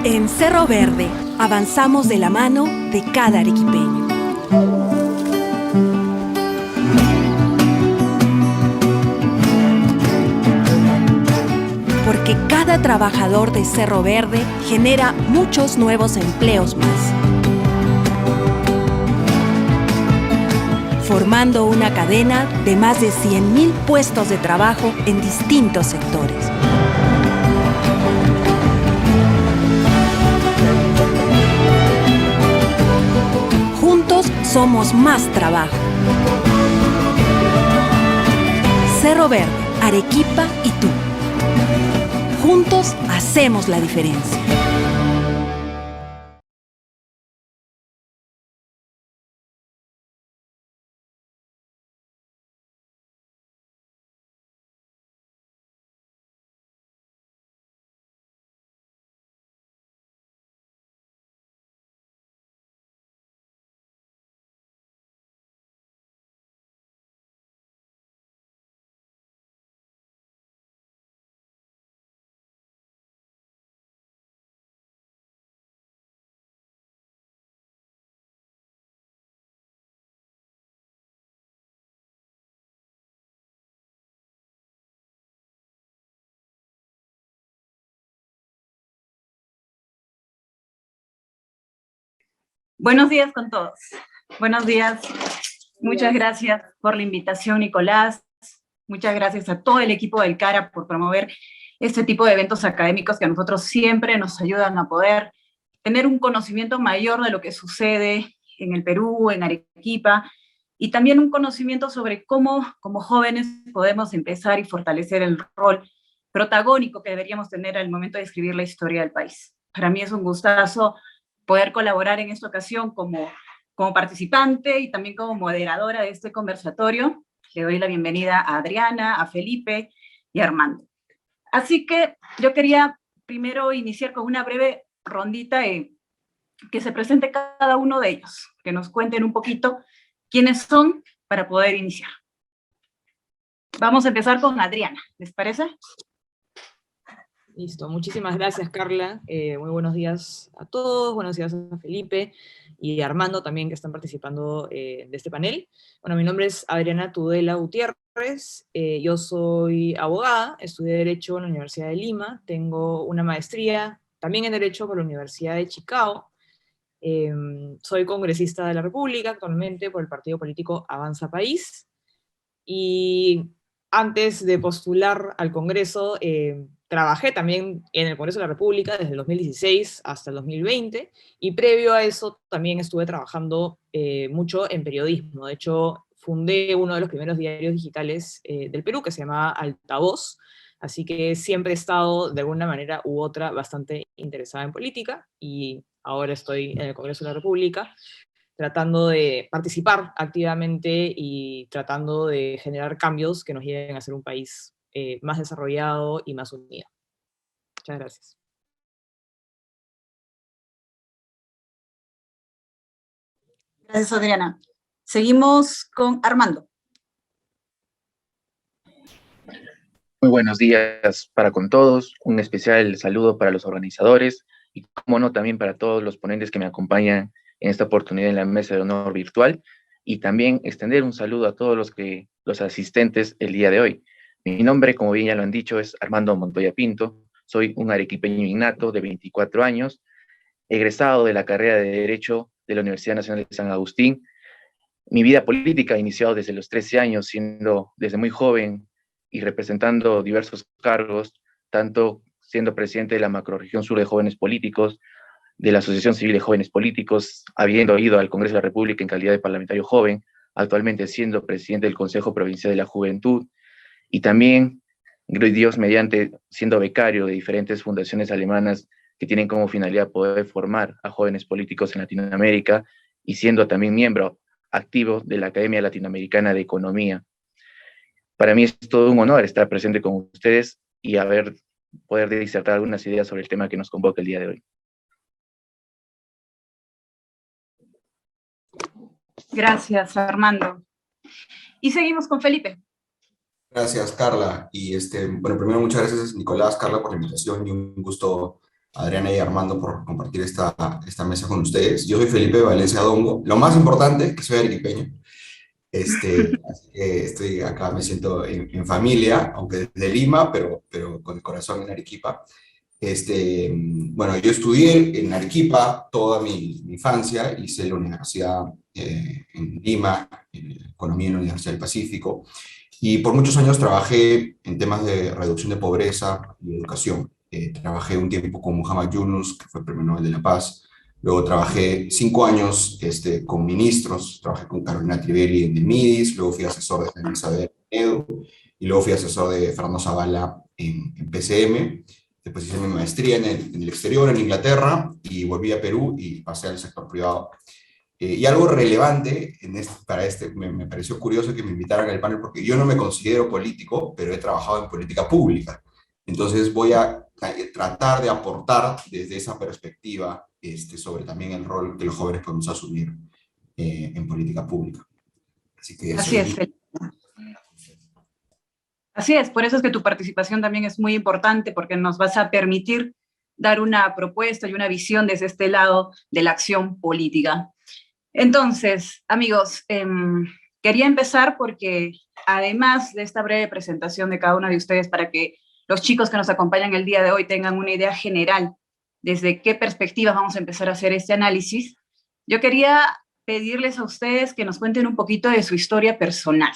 En Cerro Verde, avanzamos de la mano de cada arequipeño. Porque cada trabajador de Cerro Verde genera muchos nuevos empleos más, formando una cadena de más de 100.000 puestos de trabajo en distintos sectores. Juntos somos más trabajo. Cerro Verde, Arequipa y tú. Juntos hacemos la diferencia. Buenos días con todos. Buenos días. Muchas gracias por la invitación, Nicolás. Muchas gracias a todo el equipo del CARA por promover este tipo de eventos académicos que a nosotros siempre nos ayudan a poder tener un conocimiento mayor de lo que sucede en el Perú, en Arequipa, y también un conocimiento sobre cómo como jóvenes podemos empezar y fortalecer el rol protagónico que deberíamos tener al momento de escribir la historia del país. Para mí es un gustazo poder colaborar en esta ocasión como participante y también como moderadora de este conversatorio. Le doy la bienvenida a Adriana, a Felipe y a Armando. Así que yo quería primero iniciar con una breve rondita que se presente cada uno de ellos, que nos cuenten un poquito quiénes son para poder iniciar. Vamos a empezar con Adriana, ¿les parece? Listo, muchísimas gracias, Carla. Muy buenos días a todos, buenos días a Felipe y a Armando también, que están participando de este panel. Bueno, mi nombre es Adriana Tudela Gutiérrez, yo soy abogada, estudié Derecho en la Universidad de Lima, tengo una maestría también en Derecho por la Universidad de Chicago, soy congresista de la República actualmente por el partido político Avanza País, y antes de postular al Congreso, trabajé también en el Congreso de la República desde el 2016 hasta el 2020, y previo a eso también estuve trabajando mucho en periodismo. De hecho, fundé uno de los primeros diarios digitales del Perú, que se llamaba Altavoz, así que siempre he estado, de alguna manera u otra, bastante interesada en política, y ahora estoy en el Congreso de la República, tratando de participar activamente y tratando de generar cambios que nos lleven a ser un país más desarrollado y más unido. Muchas gracias. Gracias, Adriana. Seguimos con Armando. Muy buenos días para con todos, un especial saludo para los organizadores y, como no, también para todos los ponentes que me acompañan en esta oportunidad en la mesa de honor virtual, y también extender un saludo a todos los asistentes el día de hoy. Mi nombre, como bien ya lo han dicho, es Armando Montoya Pinto, soy un arequipeño innato de 24 años, egresado de la carrera de Derecho de la Universidad Nacional de San Agustín. Mi vida política ha iniciado desde los 13 años, siendo desde muy joven y representando diversos cargos, tanto siendo presidente de la Macrorregión Sur de Jóvenes Políticos, de la Asociación Civil de Jóvenes Políticos, habiendo ido al Congreso de la República en calidad de parlamentario joven, actualmente siendo presidente del Consejo Provincial de la Juventud, y también, Dios mediante, siendo becario de diferentes fundaciones alemanas que tienen como finalidad poder formar a jóvenes políticos en Latinoamérica, y siendo también miembro activo de la Academia Latinoamericana de Economía. Para mí es todo un honor estar presente con ustedes y poder disertar algunas ideas sobre el tema que nos convoca el día de hoy. Gracias, Armando. Y seguimos con Felipe. Gracias, Carla. Y bueno, primero muchas gracias, Nicolás, Carla, por la invitación, y un gusto Adriana y Armando por compartir esta mesa con ustedes. Yo soy Felipe Valencia Dongo. Lo más importante es que soy arequipeño. Así que estoy acá, me siento en familia, aunque desde Lima, pero con el corazón en Arequipa. Bueno, yo estudié en Arequipa toda mi infancia, hice la universidad en Lima, en Economía en la Universidad del Pacífico, y por muchos años trabajé en temas de reducción de pobreza y educación. Trabajé un tiempo con Muhammad Yunus, que fue Premio Nobel de la Paz. Luego trabajé 5 años con ministros, trabajé con Carolina Trivelli en el MIDIS, luego fui asesor de Jaime Isabel en EDU, y luego fui asesor de Fernando Zavala en PCM. Después hice mi maestría en el exterior, en Inglaterra, y volví a Perú y pasé al sector privado. Y algo relevante me pareció curioso que me invitaran al panel porque yo no me considero político, pero he trabajado en política pública. Entonces voy a tratar de aportar desde esa perspectiva sobre también el rol que los jóvenes podemos asumir en política pública. Así que eso Así es, Felipe. Así es, por eso es que tu participación también es muy importante, porque nos vas a permitir dar una propuesta y una visión desde este lado de la acción política. Entonces, amigos, quería empezar porque además de esta breve presentación de cada uno de ustedes, para que los chicos que nos acompañan el día de hoy tengan una idea general desde qué perspectivas vamos a empezar a hacer este análisis, yo quería pedirles a ustedes que nos cuenten un poquito de su historia personal.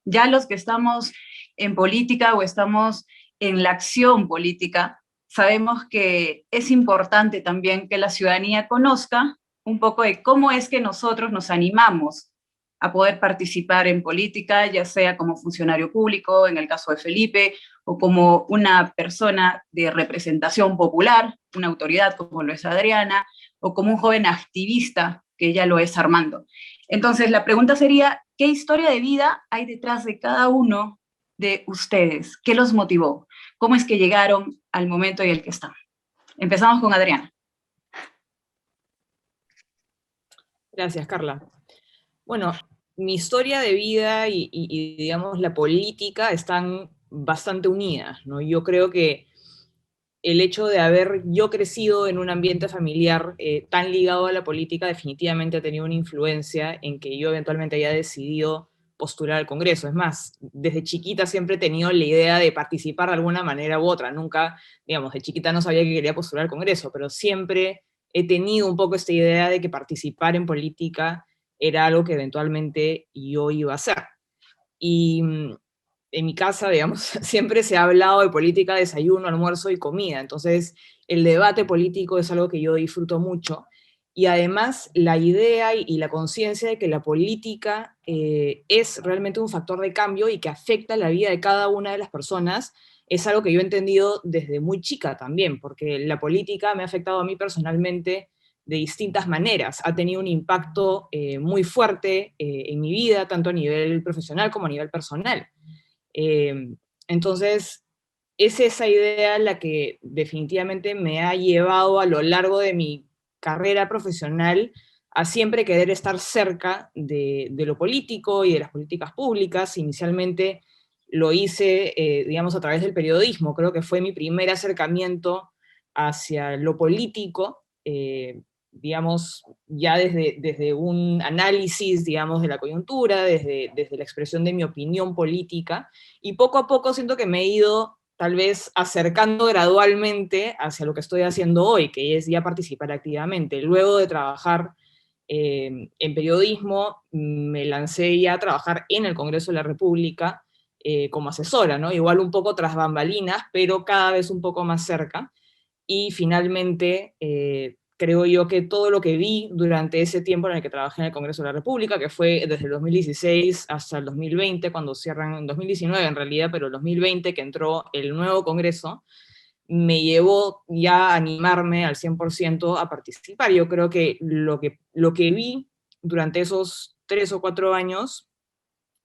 Ya los que estamos en política o estamos en la acción política, sabemos que es importante también que la ciudadanía conozca un poco de cómo es que nosotros nos animamos a poder participar en política, ya sea como funcionario público, en el caso de Felipe, o como una persona de representación popular, una autoridad como lo es Adriana, o como un joven activista, que ya lo es Armando. Entonces, la pregunta sería, ¿qué historia de vida hay detrás de cada uno de ustedes? ¿Qué los motivó? ¿Cómo es que llegaron al momento en el que están? Empezamos con Adriana. Gracias, Carla. Bueno, mi historia de vida y digamos, la política están bastante unidas, ¿no? Yo creo que el hecho de haber yo crecido en un ambiente familiar tan ligado a la política definitivamente ha tenido una influencia en que yo eventualmente haya decidido postular al Congreso. Es más, desde chiquita siempre he tenido la idea de participar de alguna manera u otra. Nunca, digamos, de chiquita no sabía que quería postular al Congreso, pero siempre he tenido un poco esta idea de que participar en política era algo que eventualmente yo iba a hacer. Y en mi casa, digamos, siempre se ha hablado de política, desayuno, almuerzo y comida. Entonces, el debate político es algo que yo disfruto mucho. Y además, la idea y la conciencia de que la política es realmente un factor de cambio y que afecta la vida de cada una de las personas es algo que yo he entendido desde muy chica también, porque la política me ha afectado a mí personalmente de distintas maneras. Ha tenido un impacto muy fuerte en mi vida, tanto a nivel profesional como a nivel personal. Entonces, es esa idea la que definitivamente me ha llevado a lo largo de mi carrera profesional a siempre querer estar cerca de lo político y de las políticas públicas. Inicialmente lo hice, digamos, a través del periodismo. Creo que fue mi primer acercamiento hacia lo político, digamos, ya desde un análisis, digamos, de la coyuntura, desde la expresión de mi opinión política, y poco a poco siento que me he ido tal vez acercando gradualmente hacia lo que estoy haciendo hoy, que es ya participar activamente. Luego de trabajar en periodismo, me lancé ya a trabajar en el Congreso de la República como asesora, ¿no? Igual un poco tras bambalinas, pero cada vez un poco más cerca. Y finalmente, creo yo que todo lo que vi durante ese tiempo en el que trabajé en el Congreso de la República, que fue desde el 2016 hasta el 2020, cuando cierran, en 2019 en realidad, pero el 2020 que entró el nuevo Congreso, me llevó ya a animarme al 100% a participar. Yo creo que lo que vi durante esos 3 o 4 años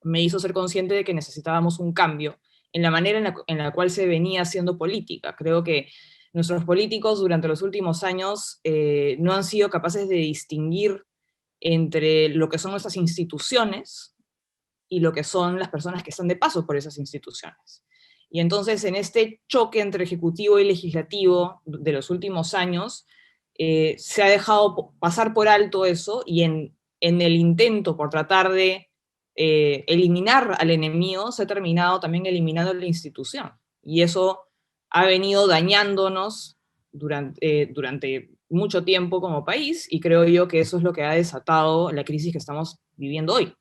me hizo ser consciente de que necesitábamos un cambio en la manera en la cual se venía haciendo política. Creo que nuestros políticos durante los últimos años no han sido capaces de distinguir entre lo que son nuestras instituciones y lo que son las personas que están de paso por esas instituciones. Y entonces en este choque entre ejecutivo y legislativo de los últimos años, se ha dejado pasar por alto eso, y en el intento por tratar de eliminar al enemigo, se ha terminado también eliminando la institución. Y eso ha venido dañándonos durante mucho tiempo como país, y creo yo que eso es lo que ha desatado la crisis que estamos viviendo hoy.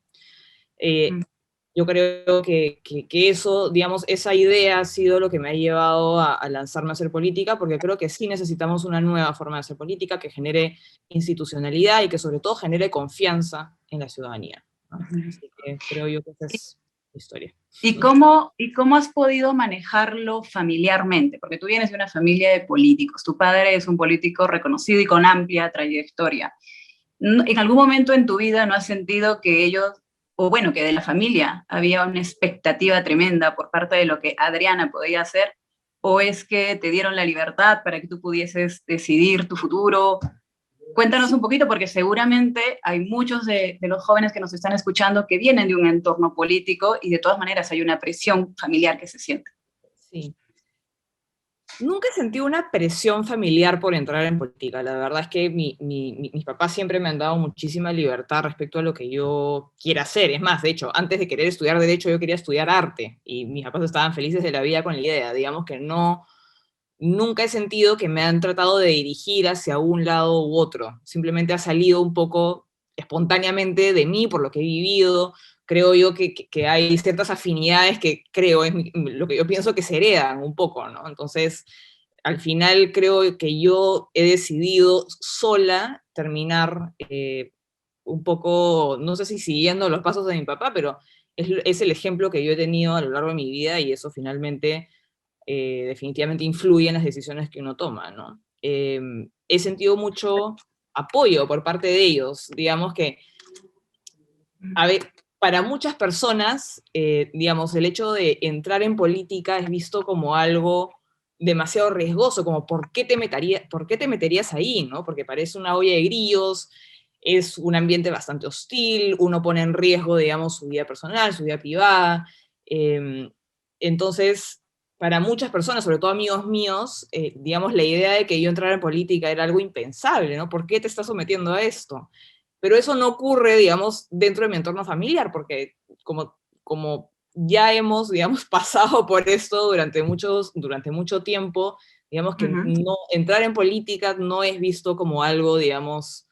Yo creo que eso, digamos, esa idea ha sido lo que me ha llevado a lanzarme a hacer política, porque creo que sí necesitamos una nueva forma de hacer política que genere institucionalidad y que sobre todo genere confianza en la ciudadanía, ¿no? Así que creo yo que esa es la historia. ¿Y cómo has podido manejarlo familiarmente? Porque tú vienes de una familia de políticos, tu padre es un político reconocido y con amplia trayectoria. ¿En algún momento en tu vida no has sentido que ellos, o bueno, que de la familia había una expectativa tremenda por parte de lo que Adriana podía hacer? ¿O es que te dieron la libertad para que tú pudieses decidir tu futuro? Cuéntanos un poquito, porque seguramente hay muchos de los jóvenes que nos están escuchando que vienen de un entorno político y de todas maneras hay una presión familiar que se siente. Sí. Nunca sentí una presión familiar por entrar en política. La verdad es que mis papás siempre me han dado muchísima libertad respecto a lo que yo quiera hacer. Es más, de hecho, antes de querer estudiar Derecho, yo quería estudiar Arte, y mis papás estaban felices de la vida con la idea. Digamos que nunca he sentido que me han tratado de dirigir hacia un lado u otro. Simplemente ha salido un poco espontáneamente de mí, por lo que he vivido. Creo yo que hay ciertas afinidades que creo, es lo que yo pienso que se heredan un poco, ¿no? Entonces, al final creo que yo he decidido sola terminar un poco, no sé si siguiendo los pasos de mi papá, pero es el ejemplo que yo he tenido a lo largo de mi vida, y eso finalmente definitivamente influye en las decisiones que uno toma, ¿no? He sentido mucho apoyo por parte de ellos. Digamos que, a ver, para muchas personas, digamos, el hecho de entrar en política es visto como algo demasiado riesgoso, como ¿por qué te meterías ahí, no? Porque parece una olla de grillos, es un ambiente bastante hostil, uno pone en riesgo, digamos, su vida personal, su vida privada. Entonces, para muchas personas, sobre todo amigos míos, digamos, la idea de que yo entrara en política era algo impensable, ¿no? ¿Por qué te estás sometiendo a esto? Pero eso no ocurre, digamos, dentro de mi entorno familiar, porque como ya hemos, digamos, pasado por esto durante mucho tiempo, digamos que no, entrar en política no es visto como algo, digamos,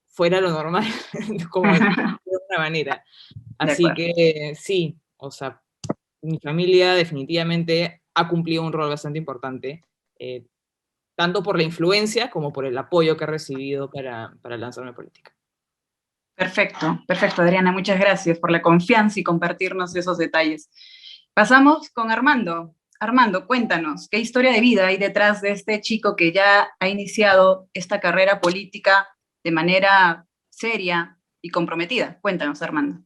fuera de lo normal, como de alguna manera. Así que sí, o sea, mi familia definitivamente ha cumplido un rol bastante importante, tanto por la influencia como por el apoyo que he recibido para lanzarme a política. Perfecto, perfecto, Adriana, muchas gracias por la confianza y compartirnos esos detalles. Pasamos con Armando. Armando, cuéntanos, ¿qué historia de vida hay detrás de este chico que ya ha iniciado esta carrera política de manera seria y comprometida? Cuéntanos, Armando.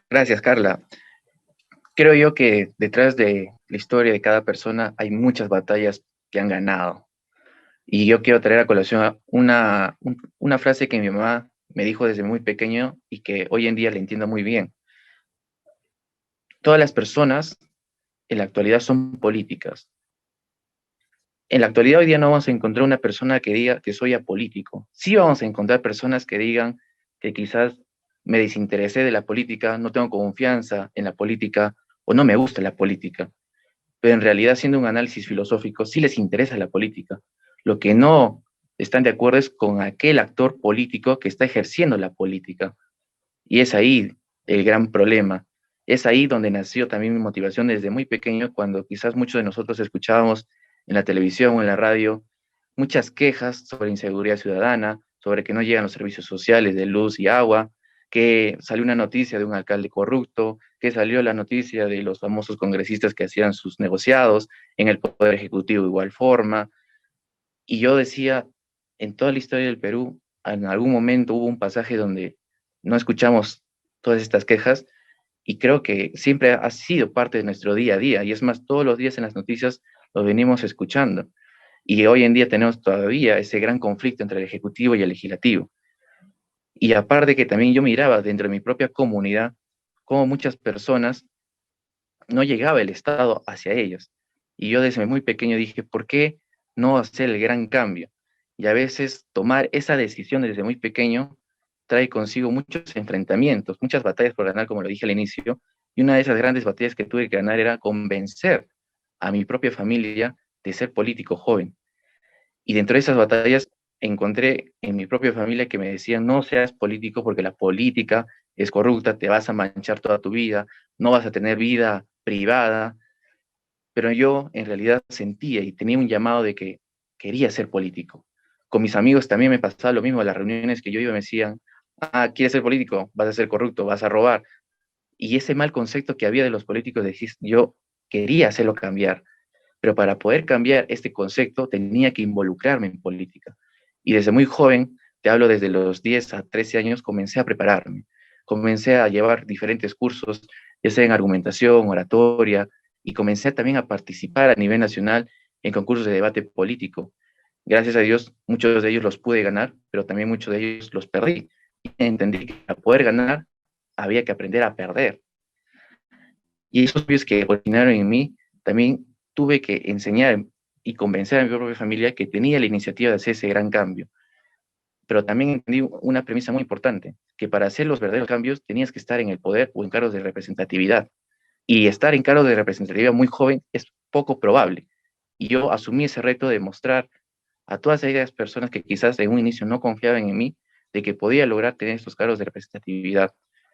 Gracias, Carla. Creo yo que detrás de la historia de cada persona hay muchas batallas que han ganado. Y yo quiero traer a colación una frase que mi mamá me dijo desde muy pequeño y que hoy en día la entiendo muy bien. Todas las personas en la actualidad son políticas. En la actualidad hoy día no vamos a encontrar una persona que diga que soy apolítico. Sí vamos a encontrar personas que digan que quizás me desinteresé de la política, no tengo confianza en la política o no me gusta la política. Pero en realidad, haciendo un análisis filosófico, sí les interesa la política. Lo que no están de acuerdo es con aquel actor político que está ejerciendo la política. Y es ahí el gran problema. Es ahí donde nació también mi motivación desde muy pequeño, cuando quizás muchos de nosotros escuchábamos en la televisión o en la radio muchas quejas sobre inseguridad ciudadana, sobre que no llegan los servicios sociales de luz y agua, que salió una noticia de un alcalde corrupto, que salió la noticia de los famosos congresistas que hacían sus negociados, en el Poder Ejecutivo de igual forma. Y yo decía, en toda la historia del Perú, en algún momento hubo un pasaje donde no escuchamos todas estas quejas, y creo que siempre ha sido parte de nuestro día a día, y es más, todos los días en las noticias lo venimos escuchando. Y hoy en día tenemos todavía ese gran conflicto entre el Ejecutivo y el Legislativo. Y aparte que también yo miraba dentro de mi propia comunidad cómo muchas personas no llegaba el Estado hacia ellos. Y yo desde muy pequeño dije, ¿por qué no hacer el gran cambio? Y a veces tomar esa decisión desde muy pequeño trae consigo muchos enfrentamientos, muchas batallas por ganar, como lo dije al inicio, y una de esas grandes batallas que tuve que ganar era convencer a mi propia familia de ser político joven. Y dentro de esas batallas encontré en mi propia familia que me decían, no seas político porque la política es corrupta, te vas a manchar toda tu vida, no vas a tener vida privada, pero yo en realidad sentía y tenía un llamado de que quería ser político. Con mis amigos también me pasaba lo mismo, a las reuniones que yo iba me decían, ah, ¿quieres ser político? Vas a ser corrupto, vas a robar. Y ese mal concepto que había de los políticos, yo quería hacerlo cambiar, pero para poder cambiar este concepto tenía que involucrarme en política. Y desde muy joven, te hablo desde los 10 a 13 años, comencé a prepararme. Comencé a llevar diferentes cursos, ya sea en argumentación, oratoria, y comencé también a participar a nivel nacional en concursos de debate político. Gracias a Dios, muchos de ellos los pude ganar, pero también muchos de ellos los perdí. Y entendí que para poder ganar había que aprender a perder. Y esos cambios que originaron en mí, también tuve que enseñar y convencer a mi propia familia que tenía la iniciativa de hacer ese gran cambio. Pero también entendí una premisa muy importante, que para hacer los verdaderos cambios tenías que estar en el poder o en cargos de representatividad. Y estar en cargos de representatividad muy joven es poco probable. Y yo asumí ese reto de mostrar a todas aquellas personas que quizás en un inicio no confiaban en mí, de que podía lograr tener estos cargos de representatividad.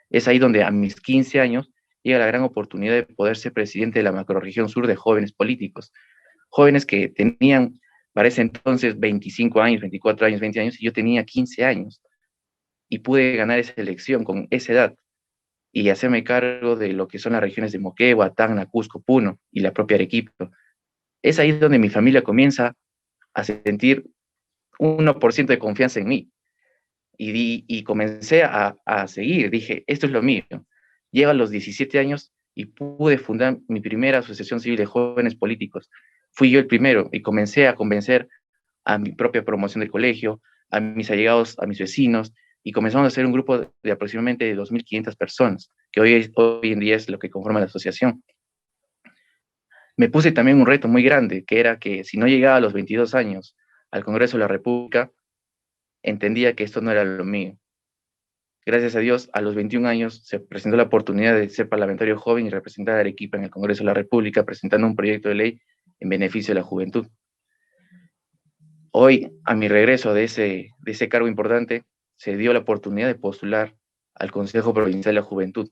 Es ahí donde a mis 15 años llega la gran oportunidad de poder ser presidente de la macrorregión sur de jóvenes políticos. Jóvenes que tenían, para ese entonces, 25 años, 24 años, 20 años, y yo tenía 15 años. Y pude ganar esa elección con esa edad y hacerme cargo de lo que son las regiones de Moquegua, Tacna, Cusco, Puno y la propia Arequipa. Es ahí donde mi familia comienza a sentir 1% de confianza en mí. Y comencé a seguir, dije, esto es lo mío. Llego a los 17 años y pude fundar mi primera asociación civil de jóvenes políticos. Fui yo el primero y comencé a convencer a mi propia promoción del colegio, a mis allegados, a mis vecinos, y comenzamos a hacer un grupo de aproximadamente 2.500 personas, que hoy en día es lo que conforma la asociación. Me puse también un reto muy grande, que era que si no llegaba a los 22 años al Congreso de la República, entendía que esto no era lo mío. Gracias a Dios, a los 21 años se presentó la oportunidad de ser parlamentario joven y representar a Arequipa en el Congreso de la República, presentando un proyecto de ley en beneficio de la juventud. Hoy, a mi regreso de ese cargo importante, se dio la oportunidad de postular al Consejo Provincial de la Juventud,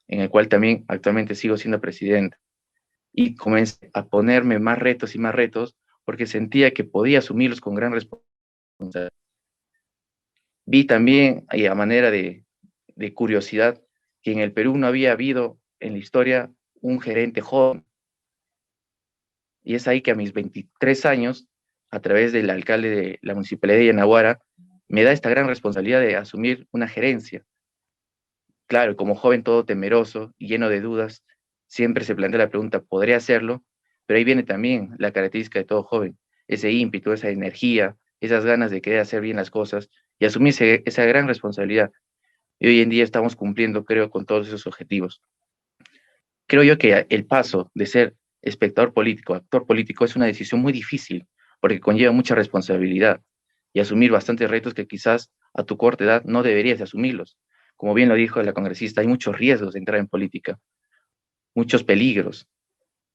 en el cual también actualmente sigo siendo presidente. Y comencé a ponerme más retos, porque sentía que podía asumirlos con gran responsabilidad. Vi también, a manera de curiosidad, que en el Perú no había habido en la historia un gerente joven. Y es ahí que a mis 23 años, a través del alcalde de la Municipalidad de Yanaguara, me da esta gran responsabilidad de asumir una gerencia. Claro, como joven todo temeroso y lleno de dudas, siempre se plantea la pregunta, ¿podré hacerlo? Pero ahí viene también la característica de todo joven, ese ímpetu, esa energía, esas ganas de querer hacer bien las cosas y asumir esa gran responsabilidad. Y hoy en día estamos cumpliendo, creo, con todos esos objetivos. Creo yo que el paso de ser espectador político a actor político es una decisión muy difícil, porque conlleva mucha responsabilidad y asumir bastantes retos que quizás a tu corta edad no deberías de asumirlos. Como bien lo dijo la congresista, hay muchos riesgos de entrar en política, muchos peligros,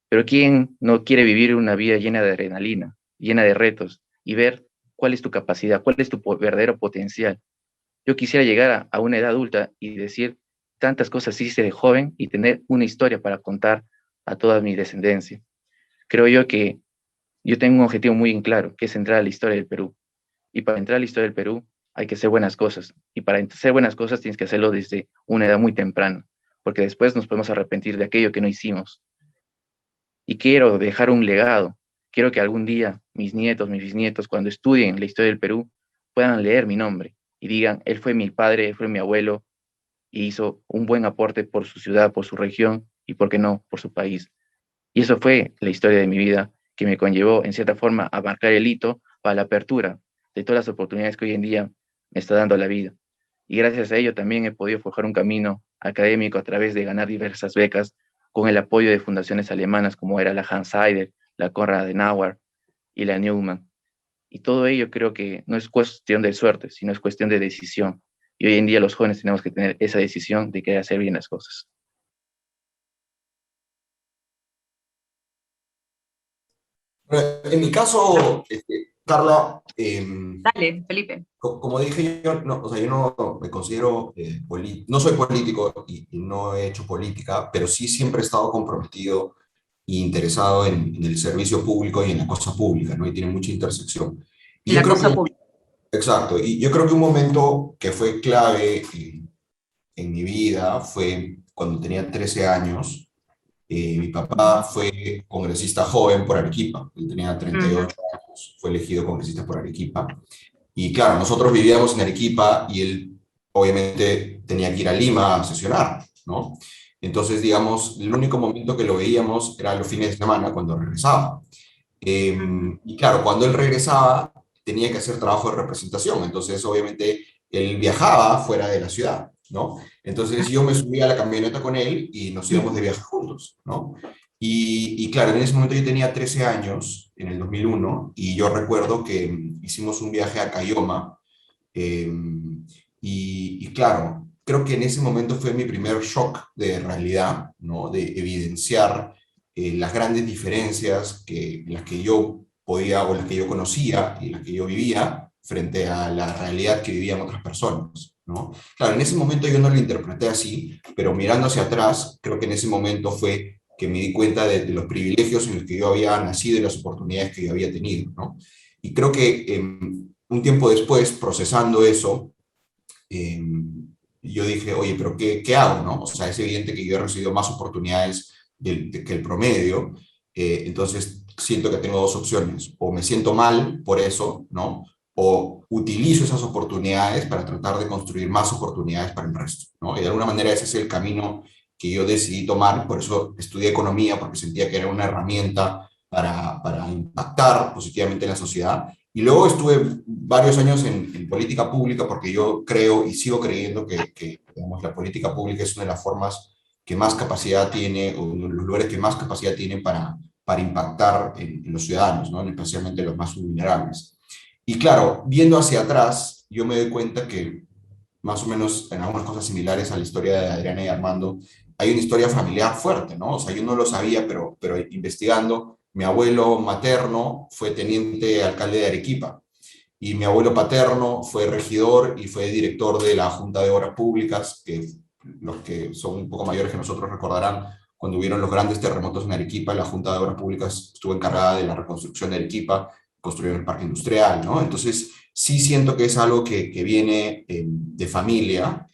pero ¿quién no quiere vivir una vida llena de adrenalina, llena de retos y ver cuál es tu capacidad, cuál es tu verdadero potencial? Yo quisiera llegar a una edad adulta y decir tantas cosas hice de joven y tener una historia para contar a toda mi descendencia. Creo yo que yo tengo un objetivo muy en claro, que es entrar a la historia del Perú. Y para entrar a la historia del Perú hay que hacer buenas cosas. Y para hacer buenas cosas tienes que hacerlo desde una edad muy temprana, porque después nos podemos arrepentir de aquello que no hicimos. Y quiero dejar un legado. Quiero que algún día mis nietos, mis bisnietos, cuando estudien la historia del Perú, puedan leer mi nombre y digan, él fue mi padre, él fue mi abuelo, y hizo un buen aporte por su ciudad, por su región y, ¿por qué no?, por su país. Y eso fue la historia de mi vida que me conllevó, en cierta forma, a marcar el hito para la apertura de todas las oportunidades que hoy en día me está dando la vida. Y gracias a ello también he podido forjar un camino académico a través de ganar diversas becas con el apoyo de fundaciones alemanas como era la Hans Seidel, la Konrad Adenauer y la Neumann. Y todo ello creo que no es cuestión de suerte, sino es cuestión de decisión. Y hoy en día los jóvenes tenemos que tener esa decisión de querer hacer bien las cosas. Bueno, en mi caso, Carla, Dale, Felipe. como dije yo, no, o sea, yo no me considero, no soy político y no he hecho política, pero sí siempre he estado comprometido e interesado en el servicio público y en la cosa pública, ¿no? Y tiene mucha intersección. Y yo La creo cosa que, pública. exacto, y yo creo que un momento que fue clave en mi vida fue cuando tenía 13 años. Mi papá fue congresista joven por Arequipa, él tenía 38 años, fue elegido congresista por Arequipa. Y claro, nosotros vivíamos en Arequipa y él obviamente tenía que ir a Lima a sesionar, ¿no? Entonces, digamos, el único momento que lo veíamos era los fines de semana cuando regresaba. Y claro, cuando él regresaba tenía que hacer trabajo de representación, entonces obviamente él viajaba fuera de la ciudad, ¿no? Entonces yo me subía a la camioneta con él y nos íbamos de viaje juntos, ¿no? Y claro, en ese momento yo tenía 13 años, en el 2001, y yo recuerdo que hicimos un viaje a Cayoma, eh, y claro, creo que en ese momento fue mi primer shock de realidad, ¿no? De evidenciar las grandes diferencias las que yo podía o las que yo conocía y las que yo vivía frente a la realidad que vivían otras personas, ¿no? Claro, en ese momento yo no lo interpreté así, pero mirando hacia atrás, creo que en ese momento fue que me di cuenta de los privilegios en los que yo había nacido y las oportunidades que yo había tenido, ¿no? Y creo que un tiempo después, procesando eso, eh, yo dije, oye, pero ¿qué hago, no? O sea, es evidente que yo he recibido más oportunidades que el promedio, entonces siento que tengo dos opciones, o me siento mal por eso, ¿no? O utilizo esas oportunidades para tratar de construir más oportunidades para el resto, ¿no? Y de alguna manera ese es el camino que yo decidí tomar, por eso estudié economía, porque sentía que era una herramienta para impactar positivamente en la sociedad. Y luego estuve varios años en política pública porque yo creo y sigo creyendo que digamos, la política pública es una de las formas que más capacidad tiene, o uno de los lugares que más capacidad tienen para impactar en los ciudadanos, ¿no? Especialmente los más vulnerables. Y claro, viendo hacia atrás, yo me doy cuenta que más o menos en algunas cosas similares a la historia de Adriana y Armando, hay una historia familiar fuerte, ¿no? O sea, yo no lo sabía, pero investigando, mi abuelo materno fue teniente alcalde de Arequipa y mi abuelo paterno fue regidor y fue director de la Junta de Obras Públicas, que los que son un poco mayores que nosotros recordarán, cuando hubieron los grandes terremotos en Arequipa, la Junta de Obras Públicas estuvo encargada de la reconstrucción de Arequipa, construyeron el parque industrial, ¿no? Entonces, sí siento que es algo que viene de familia,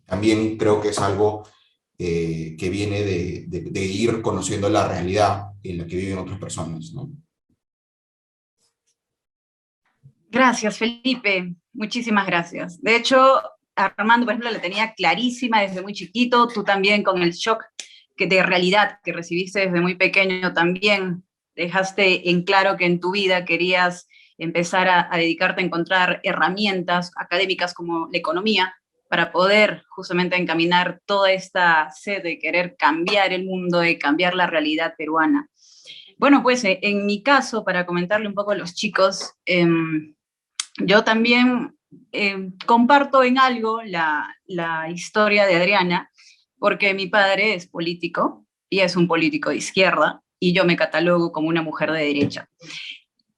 también creo que es algo que viene de ir conociendo la realidad en la que viven otras personas, ¿no? Gracias, Felipe. Muchísimas gracias. De hecho, Armando, por ejemplo, la tenía clarísima desde muy chiquito. Tú también con el shock de realidad que recibiste desde muy pequeño también dejaste en claro que en tu vida querías empezar a dedicarte a encontrar herramientas académicas como la economía para poder justamente encaminar toda esta sed de querer cambiar el mundo, de cambiar la realidad peruana. Bueno, pues en mi caso, para comentarle un poco a los chicos, yo también comparto en algo la historia de Adriana, porque mi padre es político y es un político de izquierda, y yo me catalogo como una mujer de derecha.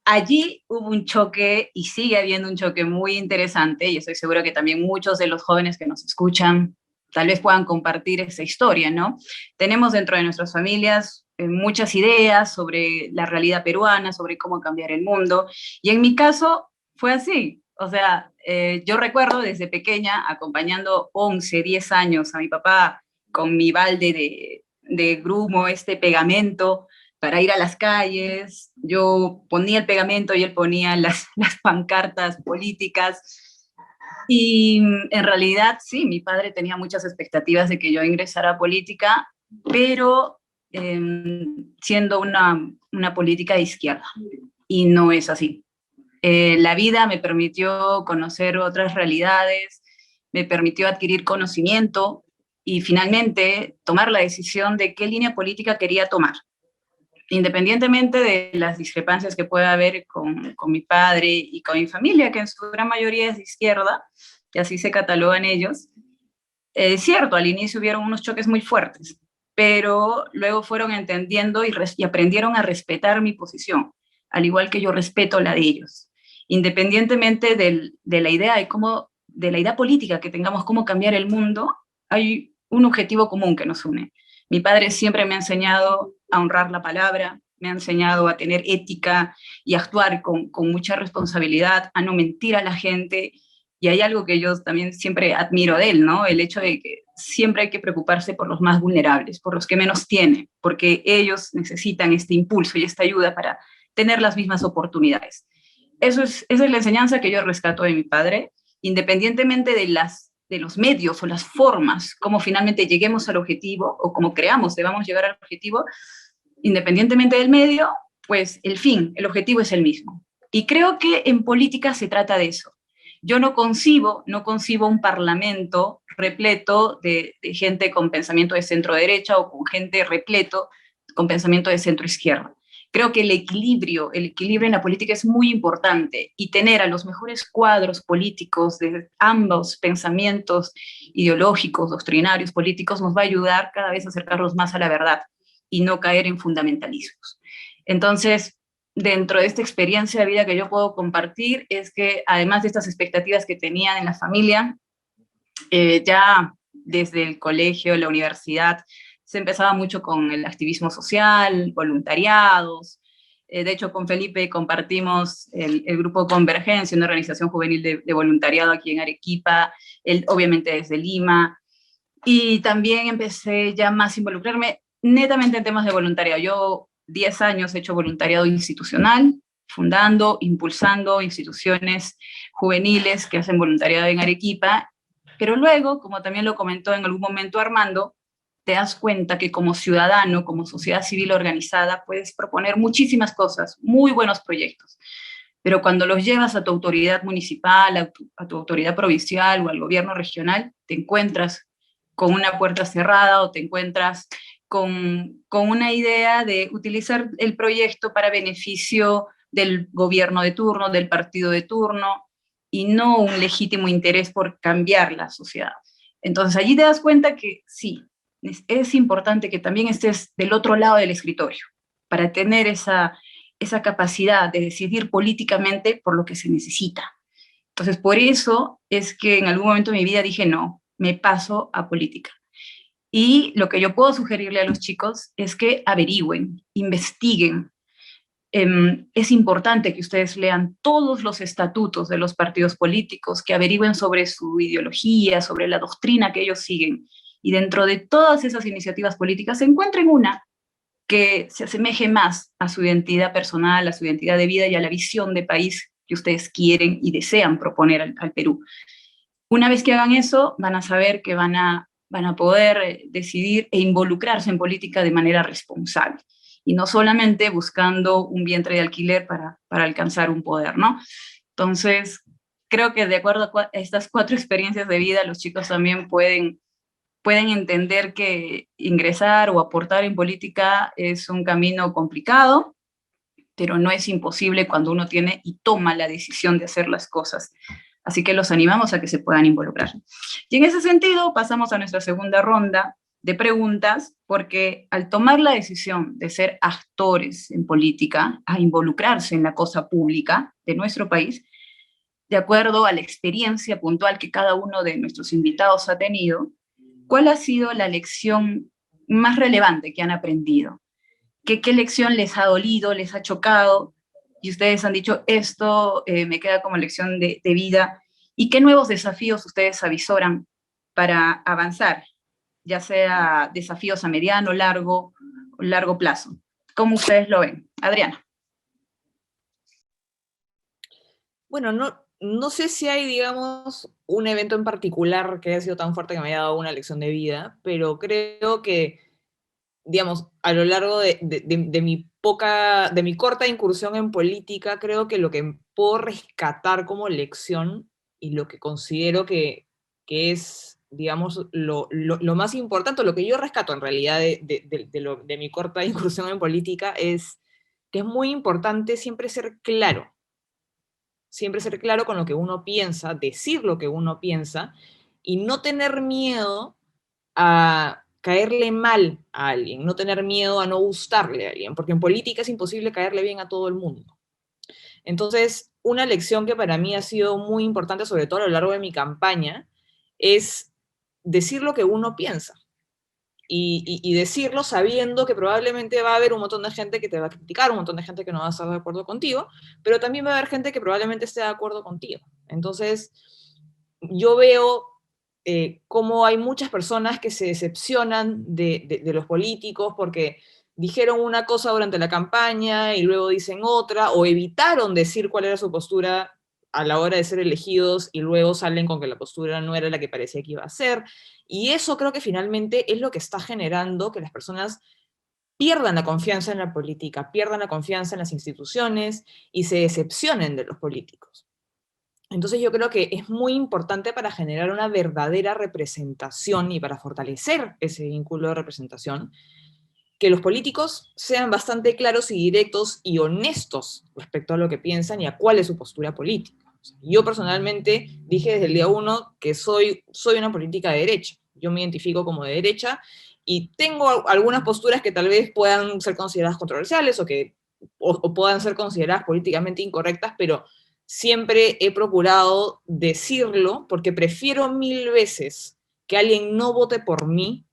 Allí hubo un choque y sigue habiendo un choque muy interesante, y estoy segura que también muchos de los jóvenes que nos escuchan tal vez puedan compartir esa historia, ¿no? Tenemos dentro de nuestras familias muchas ideas sobre la realidad peruana, sobre cómo cambiar el mundo, y en mi caso fue así. O sea, yo recuerdo desde pequeña acompañando 11, 10 años a mi papá con mi balde de grumo, este pegamento, para ir a las calles. Yo ponía el pegamento y él ponía las pancartas políticas. Y en realidad, sí, mi padre tenía muchas expectativas de que yo ingresara a política, pero siendo una política de izquierda. Y no es así. La vida me permitió conocer otras realidades, me permitió adquirir conocimiento, y finalmente tomar la decisión de qué línea política quería tomar. Independientemente de las discrepancias que pueda haber con mi padre y con mi familia, que en su gran mayoría es de izquierda, y así se catalogan ellos, es cierto, al inicio hubieron unos choques muy fuertes, pero luego fueron entendiendo y aprendieron a respetar mi posición, al igual que yo respeto la de ellos. Independientemente de la idea de la idea política que tengamos, cómo cambiar el mundo, hay un objetivo común que nos une. Mi padre siempre me ha enseñado a honrar la palabra, me ha enseñado a tener ética y a actuar con mucha responsabilidad, a no mentir a la gente. Y hay algo que yo también siempre admiro de él, ¿no? El hecho de que siempre hay que preocuparse por los más vulnerables, por los que menos tienen, porque ellos necesitan este impulso y esta ayuda para tener las mismas oportunidades. Esa es la enseñanza que yo rescato de mi padre, independientemente de los medios o las formas, cómo finalmente lleguemos al objetivo o cómo creamos debamos llegar al objetivo, independientemente del medio, pues el objetivo es el mismo. Y creo que en política se trata de eso. Yo no concibo un parlamento repleto de gente con pensamiento de centro derecha o con gente repleto con pensamiento de centro izquierda. Creo que el equilibrio en la política es muy importante y tener a los mejores cuadros políticos de ambos pensamientos ideológicos, doctrinarios, políticos, nos va a ayudar cada vez a acercarnos más a la verdad y no caer en fundamentalismos. Entonces, dentro de esta experiencia de vida que yo puedo compartir, es que además de estas expectativas que tenían en la familia, ya desde el colegio, la universidad, se empezaba mucho con el activismo social, voluntariados. De hecho, con Felipe compartimos el grupo Convergencia, una organización juvenil de voluntariado aquí en Arequipa, él obviamente desde Lima. Y también empecé ya más a involucrarme netamente en temas de voluntariado. Yo 10 años he hecho voluntariado institucional, fundando, impulsando instituciones juveniles que hacen voluntariado en Arequipa, pero luego, como también lo comentó en algún momento Armando, te das cuenta que como ciudadano, como sociedad civil organizada, puedes proponer muchísimas cosas, muy buenos proyectos, pero cuando los llevas a tu autoridad municipal, a tu autoridad provincial o al gobierno regional, te encuentras con una puerta cerrada o te encuentras con una idea de utilizar el proyecto para beneficio del gobierno de turno, del partido de turno, y no un legítimo interés por cambiar la sociedad. Entonces allí te das cuenta que sí, es importante que también estés del otro lado del escritorio para tener esa capacidad de decidir políticamente por lo que se necesita. Entonces, por eso es que en algún momento de mi vida dije, no, me paso a política. Y lo que yo puedo sugerirle a los chicos es que averigüen, investiguen. Es importante que ustedes lean todos los estatutos de los partidos políticos, que averigüen sobre su ideología, sobre la doctrina que ellos siguen. Y dentro de todas esas iniciativas políticas se encuentren una que se asemeje más a su identidad personal, a su identidad de vida y a la visión de país que ustedes quieren y desean proponer al Perú. Una vez que hagan eso, van a saber que van a poder decidir e involucrarse en política de manera responsable y no solamente buscando un vientre de alquiler para alcanzar un poder, ¿no? Entonces, creo que de acuerdo a estas 4 experiencias de vida, los chicos también pueden entender que ingresar o aportar en política es un camino complicado, pero no es imposible cuando uno tiene y toma la decisión de hacer las cosas. Así que los animamos a que se puedan involucrar. Y en ese sentido pasamos a nuestra segunda ronda de preguntas, porque al tomar la decisión de ser actores en política, a involucrarse en la cosa pública de nuestro país, de acuerdo a la experiencia puntual que cada uno de nuestros invitados ha tenido, ¿cuál ha sido la lección más relevante que han aprendido? ¿Qué lección les ha dolido, les ha chocado? Y ustedes han dicho, esto me queda como lección de vida. ¿Y qué nuevos desafíos ustedes avisoran para avanzar? Ya sea desafíos a mediano, largo plazo. ¿Cómo ustedes lo ven? Adriana. Bueno, no sé si hay, digamos, un evento en particular que haya sido tan fuerte que me haya dado una lección de vida, pero creo que, digamos, a lo largo de mi corta incursión en política, creo que lo que puedo rescatar como lección y lo que considero que es digamos, lo más importante, lo que yo rescato en realidad de mi corta incursión en política es que es muy importante siempre ser claro con lo que uno piensa, decir lo que uno piensa, y no tener miedo a caerle mal a alguien, no tener miedo a no gustarle a alguien, porque en política es imposible caerle bien a todo el mundo. Entonces, una lección que para mí ha sido muy importante, sobre todo a lo largo de mi campaña, es decir lo que uno piensa. Y decirlo sabiendo que probablemente va a haber un montón de gente que te va a criticar, un montón de gente que no va a estar de acuerdo contigo, pero también va a haber gente que probablemente esté de acuerdo contigo. Entonces, yo veo cómo hay muchas personas que se decepcionan de los políticos porque dijeron una cosa durante la campaña y luego dicen otra, o evitaron decir cuál era su postura a la hora de ser elegidos y luego salen con que la postura no era la que parecía que iba a ser. Y eso creo que finalmente es lo que está generando que las personas pierdan la confianza en la política, pierdan la confianza en las instituciones y se decepcionen de los políticos. Entonces yo creo que es muy importante para generar una verdadera representación y para fortalecer ese vínculo de representación, que los políticos sean bastante claros y directos y honestos respecto a lo que piensan y a cuál es su postura política. Yo personalmente dije desde el día 1 que soy una política de derecha. Yo me identifico como de derecha y tengo algunas posturas que tal vez puedan ser consideradas controversiales o puedan ser consideradas políticamente incorrectas, pero siempre he procurado decirlo porque prefiero 1000 veces que alguien no vote por mí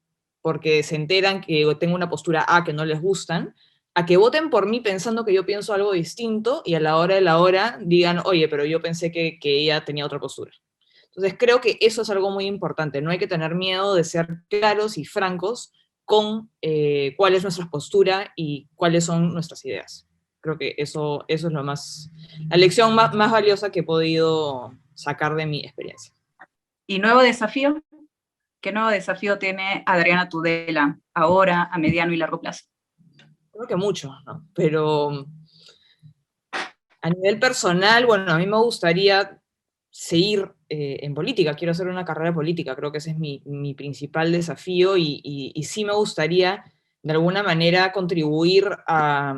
porque se enteran que tengo una postura A que no les gustan, a que voten por mí pensando que yo pienso algo distinto y a la hora de la hora digan, oye, pero yo pensé que ella tenía otra postura. Entonces creo que eso es algo muy importante, no hay que tener miedo de ser claros y francos con cuál es nuestra postura y cuáles son nuestras ideas. Creo que eso es la lección más valiosa que he podido sacar de mi experiencia. ¿Y nuevo desafío? ¿Qué nuevo desafío tiene Adriana Tudela ahora, a mediano y largo plazo? Creo que mucho, ¿no? Pero a nivel personal, bueno, a mí me gustaría seguir en política, quiero hacer una carrera política, creo que ese es mi principal desafío y sí me gustaría de alguna manera contribuir a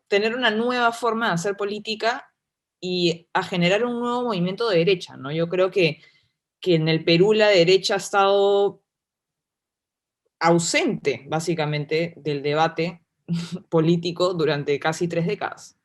tener una nueva forma de hacer política y a generar un nuevo movimiento de derecha, ¿no? Yo creo que en el Perú la derecha ha estado ausente, básicamente, del debate político durante casi 3 décadas.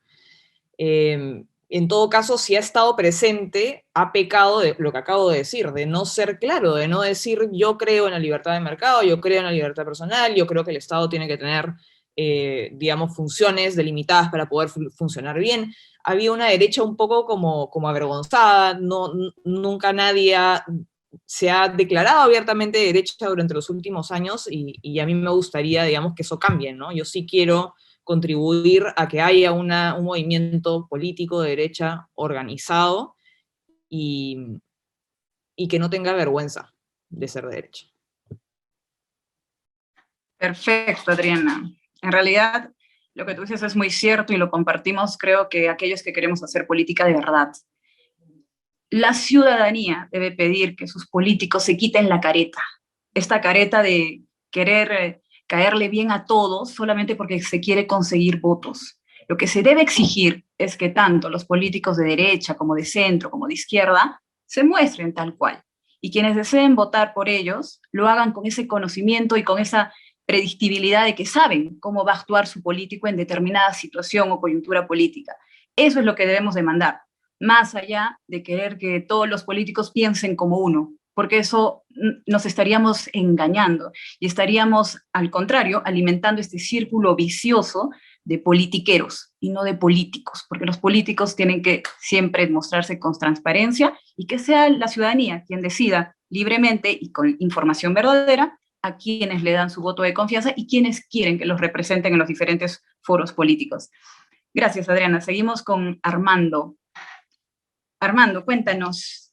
En todo caso, si ha estado presente, ha pecado de lo que acabo de decir, de no ser claro, de no decir yo creo en la libertad de mercado, yo creo en la libertad personal, yo creo que el Estado tiene que tener, digamos, funciones delimitadas para poder funcionar bien. Había una derecha un poco como avergonzada, nunca nadie se ha declarado abiertamente de derecha durante los últimos años y a mí me gustaría, digamos, que eso cambie, ¿no? Yo sí quiero contribuir a que haya un movimiento político de derecha organizado y que no tenga vergüenza de ser de derecha. Perfecto, Adriana. En realidad, lo que tú dices es muy cierto y lo compartimos, creo que aquellos que queremos hacer política de verdad. La ciudadanía debe pedir que sus políticos se quiten la careta, esta careta de querer caerle bien a todos solamente porque se quiere conseguir votos. Lo que se debe exigir es que tanto los políticos de derecha como de centro como de izquierda se muestren tal cual. Y quienes deseen votar por ellos lo hagan con ese conocimiento y con esa predictibilidad de que saben cómo va a actuar su político en determinada situación o coyuntura política. Eso es lo que debemos demandar, más allá de querer que todos los políticos piensen como uno, porque eso nos estaríamos engañando y estaríamos, al contrario, alimentando este círculo vicioso de politiqueros y no de políticos, porque los políticos tienen que siempre mostrarse con transparencia y que sea la ciudadanía quien decida libremente y con información verdadera a quienes le dan su voto de confianza y quienes quieren que los representen en los diferentes foros políticos. Gracias, Adriana. Seguimos con Armando. Armando, cuéntanos,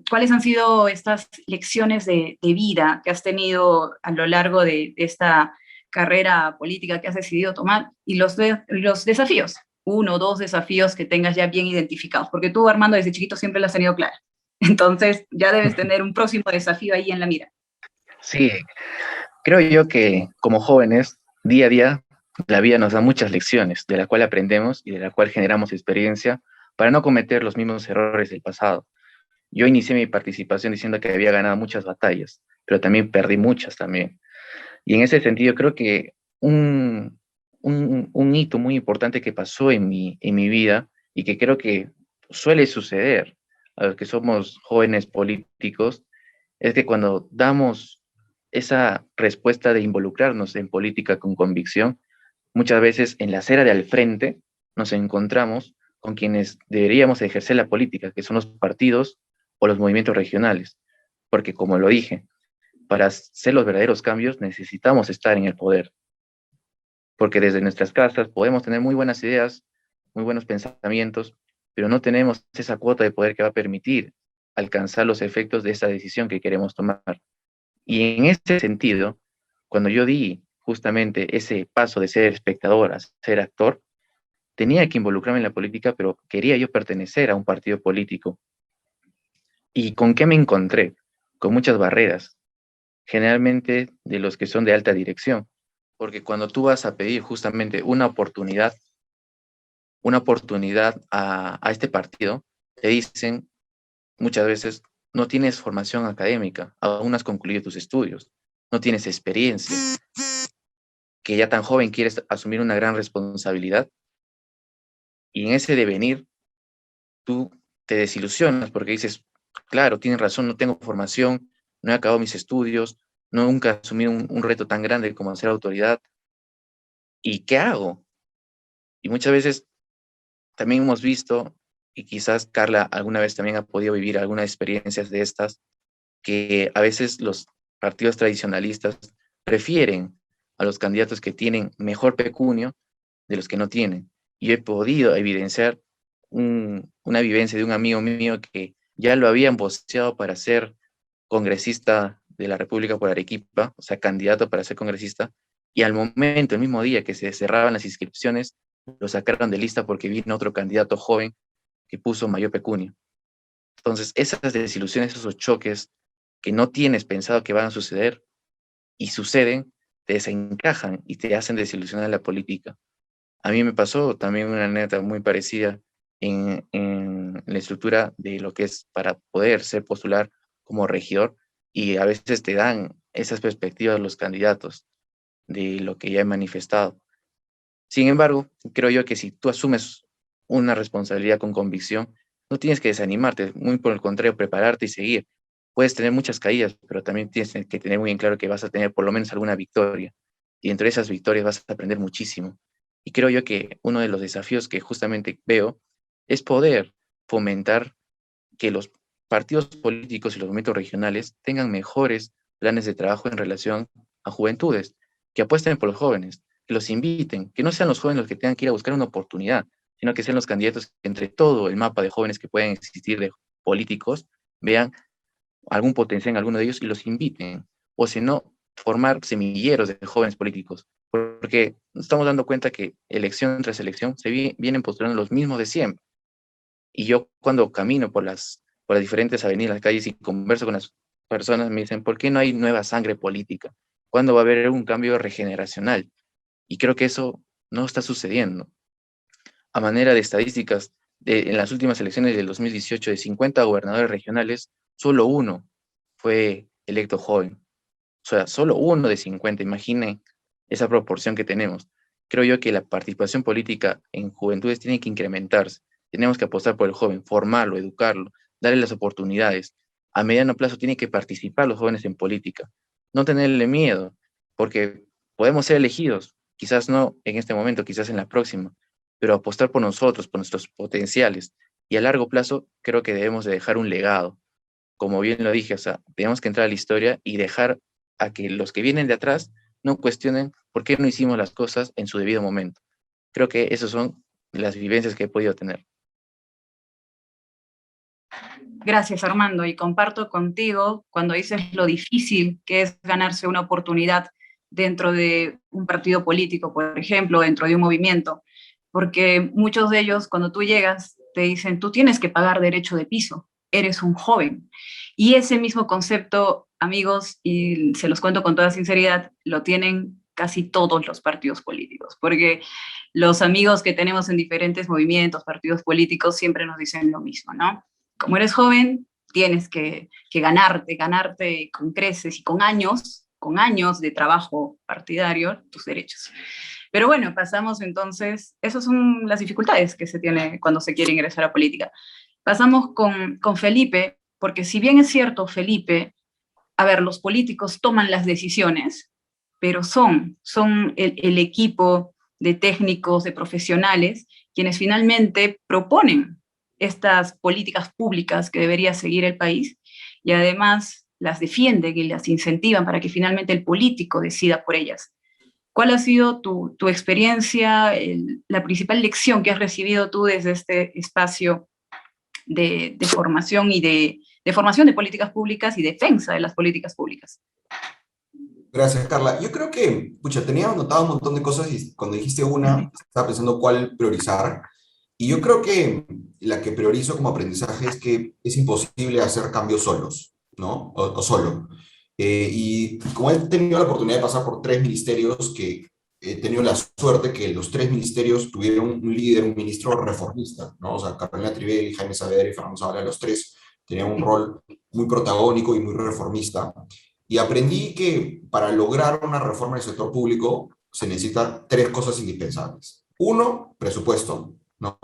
¿cuáles han sido estas lecciones de vida que has tenido a lo largo de esta carrera política que has decidido tomar y los desafíos? 1 o 2 desafíos que tengas ya bien identificados, porque tú, Armando, desde chiquito siempre lo has tenido claro. Entonces ya debes tener un próximo desafío ahí en la mira. Sí, creo yo que como jóvenes, día a día, la vida nos da muchas lecciones, de la cual aprendemos y de la cual generamos experiencia para no cometer los mismos errores del pasado. Yo inicié mi participación diciendo que había ganado muchas batallas, pero también perdí muchas también. Y en ese sentido creo que un hito muy importante que pasó en mi vida y que creo que suele suceder a los que somos jóvenes políticos es que cuando damos esa respuesta de involucrarnos en política con convicción, muchas veces en la acera de al frente nos encontramos con quienes deberíamos ejercer la política, que son los partidos o los movimientos regionales. Porque como lo dije, para hacer los verdaderos cambios necesitamos estar en el poder. Porque desde nuestras casas podemos tener muy buenas ideas, muy buenos pensamientos, pero no tenemos esa cuota de poder que va a permitir alcanzar los efectos de esa decisión que queremos tomar. Y en ese sentido, cuando yo di justamente ese paso de ser espectador a ser actor, tenía que involucrarme en la política, pero quería yo pertenecer a un partido político. ¿Y con qué me encontré? Con muchas barreras, generalmente de los que son de alta dirección, porque cuando tú vas a pedir justamente una oportunidad a este partido, te dicen muchas veces, no tienes formación académica, aún no has concluido tus estudios, no tienes experiencia, que ya tan joven quieres asumir una gran responsabilidad, y en ese devenir tú te desilusionas porque dices, claro, tienes razón, no tengo formación, no he acabado mis estudios, no nunca he asumido un reto tan grande como ser autoridad, ¿y qué hago? Y muchas veces también hemos visto, y quizás Carla alguna vez también ha podido vivir algunas experiencias de estas, que a veces los partidos tradicionalistas prefieren a los candidatos que tienen mejor pecunio de los que no tienen. Y he podido evidenciar una vivencia de un amigo mío que ya lo habían voceado para ser congresista de la República por Arequipa, o sea, candidato para ser congresista, y al momento, el mismo día que se cerraban las inscripciones, lo sacaron de lista porque vino otro candidato joven que puso mayor pecunio. Entonces, esas desilusiones, esos choques que no tienes pensado que van a suceder y suceden, te desencajan y te hacen desilusionar la política. A mí me pasó también una anécdota muy parecida en la estructura de lo que es para poder ser postular como regidor, y a veces te dan esas perspectivas los candidatos de lo que ya he manifestado. Sin embargo, creo yo que si tú asumes una responsabilidad con convicción, no tienes que desanimarte, muy por el contrario, prepararte y seguir. Puedes tener muchas caídas, pero también tienes que tener muy en claro que vas a tener por lo menos alguna victoria. Y entre esas victorias vas a aprender muchísimo. Y creo yo que uno de los desafíos que justamente veo es poder fomentar que los partidos políticos y los movimientos regionales tengan mejores planes de trabajo en relación a juventudes, que apuesten por los jóvenes, que los inviten, que no sean los jóvenes los que tengan que ir a buscar una oportunidad, sino que sean los candidatos que entre todo el mapa de jóvenes que pueden existir de políticos, vean algún potencial en alguno de ellos y los inviten, o si no, formar semilleros de jóvenes políticos, porque nos estamos dando cuenta que elección tras elección se vienen postulando los mismos de siempre. Y yo cuando camino por las diferentes avenidas, las calles y converso con las personas, me dicen, ¿por qué no hay nueva sangre política? ¿Cuándo va a haber un cambio regeneracional? Y creo que eso no está sucediendo. A manera de estadísticas, en las últimas elecciones del 2018, de 50 gobernadores regionales, solo uno fue electo joven. O sea, solo uno de 50, imaginen esa proporción que tenemos. Creo yo que la participación política en juventudes tiene que incrementarse. Tenemos que apostar por el joven, formarlo, educarlo, darle las oportunidades. A mediano plazo tienen que participar los jóvenes en política. No tenerle miedo, porque podemos ser elegidos, quizás no en este momento, quizás en la próxima, pero apostar por nosotros, por nuestros potenciales. Y a largo plazo creo que debemos de dejar un legado. Como bien lo dije, o sea, tenemos que entrar a la historia y dejar a que los que vienen de atrás no cuestionen por qué no hicimos las cosas en su debido momento. Creo que esas son las vivencias que he podido tener. Gracias, Armando, y comparto contigo cuando dices lo difícil que es ganarse una oportunidad dentro de un partido político, por ejemplo, dentro de un movimiento, porque muchos de ellos, cuando tú llegas, te dicen, tú tienes que pagar derecho de piso. eres un joven. Y ese mismo concepto, amigos, y se los cuento con toda sinceridad, lo tienen casi todos los partidos políticos, porque los amigos que tenemos en diferentes movimientos, partidos políticos, siempre nos dicen lo mismo, ¿no? Como eres joven, tienes que ganarte con creces y con años de trabajo partidario, tus derechos. Pero bueno, pasamos entonces, esas son las dificultades que se tiene cuando se quiere ingresar a política. Pasamos con Felipe, porque si bien es cierto, Felipe, a ver, los políticos toman las decisiones, pero son el equipo de técnicos, de profesionales, quienes finalmente proponen estas políticas públicas que debería seguir el país y además las defienden y las incentivan para que finalmente el político decida por ellas. ¿Cuál ha sido tu experiencia, la principal lección que has recibido tú desde este espacio de formación y de formación de políticas públicas y defensa de las políticas públicas? Gracias, Carla. Yo creo que, pucha, tenía anotado un montón de cosas y cuando dijiste una, estaba pensando cuál priorizar. Y yo creo que la que priorizo como aprendizaje es que es imposible hacer cambios solos, ¿no? O solo. Y como he tenido la oportunidad de pasar por tres ministerios, que he tenido la suerte que los tres ministerios tuvieron un líder, un ministro reformista, ¿no? O sea, Carolina Trivelli, Jaime Saavedra y Fernando Zavala, los tres tenían un rol muy protagónico y muy reformista. Y aprendí que para lograr una reforma del sector público se necesitan tres cosas indispensables. Uno, presupuesto, ¿no?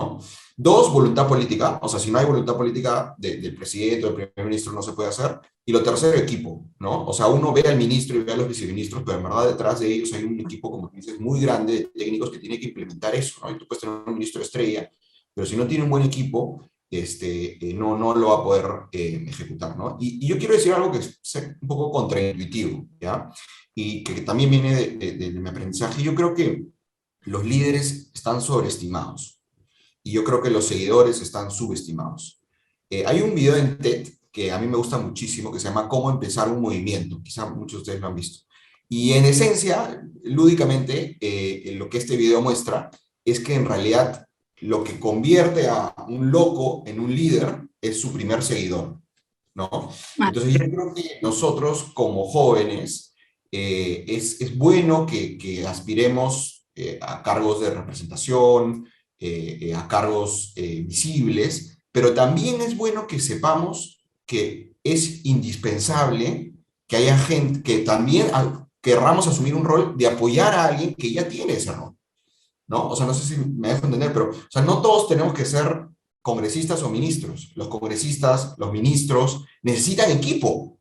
Dos, voluntad política. O sea, si no hay voluntad política del presidente o del primer ministro, no se puede hacer. Y lo tercero, equipo, ¿no? O sea, uno ve al ministro y ve a los viceministros, pero en verdad detrás de ellos hay un equipo, como dices, muy grande de técnicos que tiene que implementar eso, ¿no? Y tú puedes tener un ministro estrella, pero si no tiene un buen equipo, no lo va a poder ejecutar, ¿no? Y yo quiero decir algo que es un poco contraintuitivo, ¿ya? Y que también viene de mi aprendizaje. Yo creo que los líderes están sobreestimados y yo creo que los seguidores están subestimados. Hay un video en TED que a mí me gusta muchísimo que se llama Cómo empezar un movimiento. Quizá muchos de ustedes lo han visto. Y en esencia, lúdicamente, lo que este video muestra es que en realidad lo que convierte a un loco en un líder es su primer seguidor, ¿no? Entonces yo creo que nosotros como jóvenes es bueno que aspiremos a cargos de representación, a cargos visibles, pero también es bueno que sepamos que es indispensable que haya gente que también querramos asumir un rol de apoyar a alguien que ya tiene ese rol, ¿no? O sea, no sé si me dejo entender, pero, o sea, no todos tenemos que ser congresistas o ministros. Los congresistas, los ministros, necesitan equipo,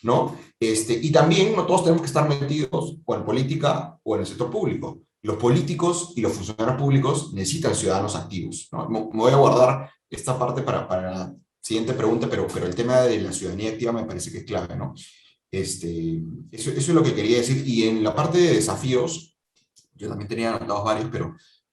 ¿no? Y también no todos tenemos que estar metidos o en política o en el sector público. Los políticos y los funcionarios públicos necesitan ciudadanos activos, ¿no? Me voy a guardar esta parte para la siguiente pregunta, pero el tema de la ciudadanía activa me parece que es clave, ¿no? Eso es lo que quería decir. Y en la parte de desafíos, yo también tenía anotados varios,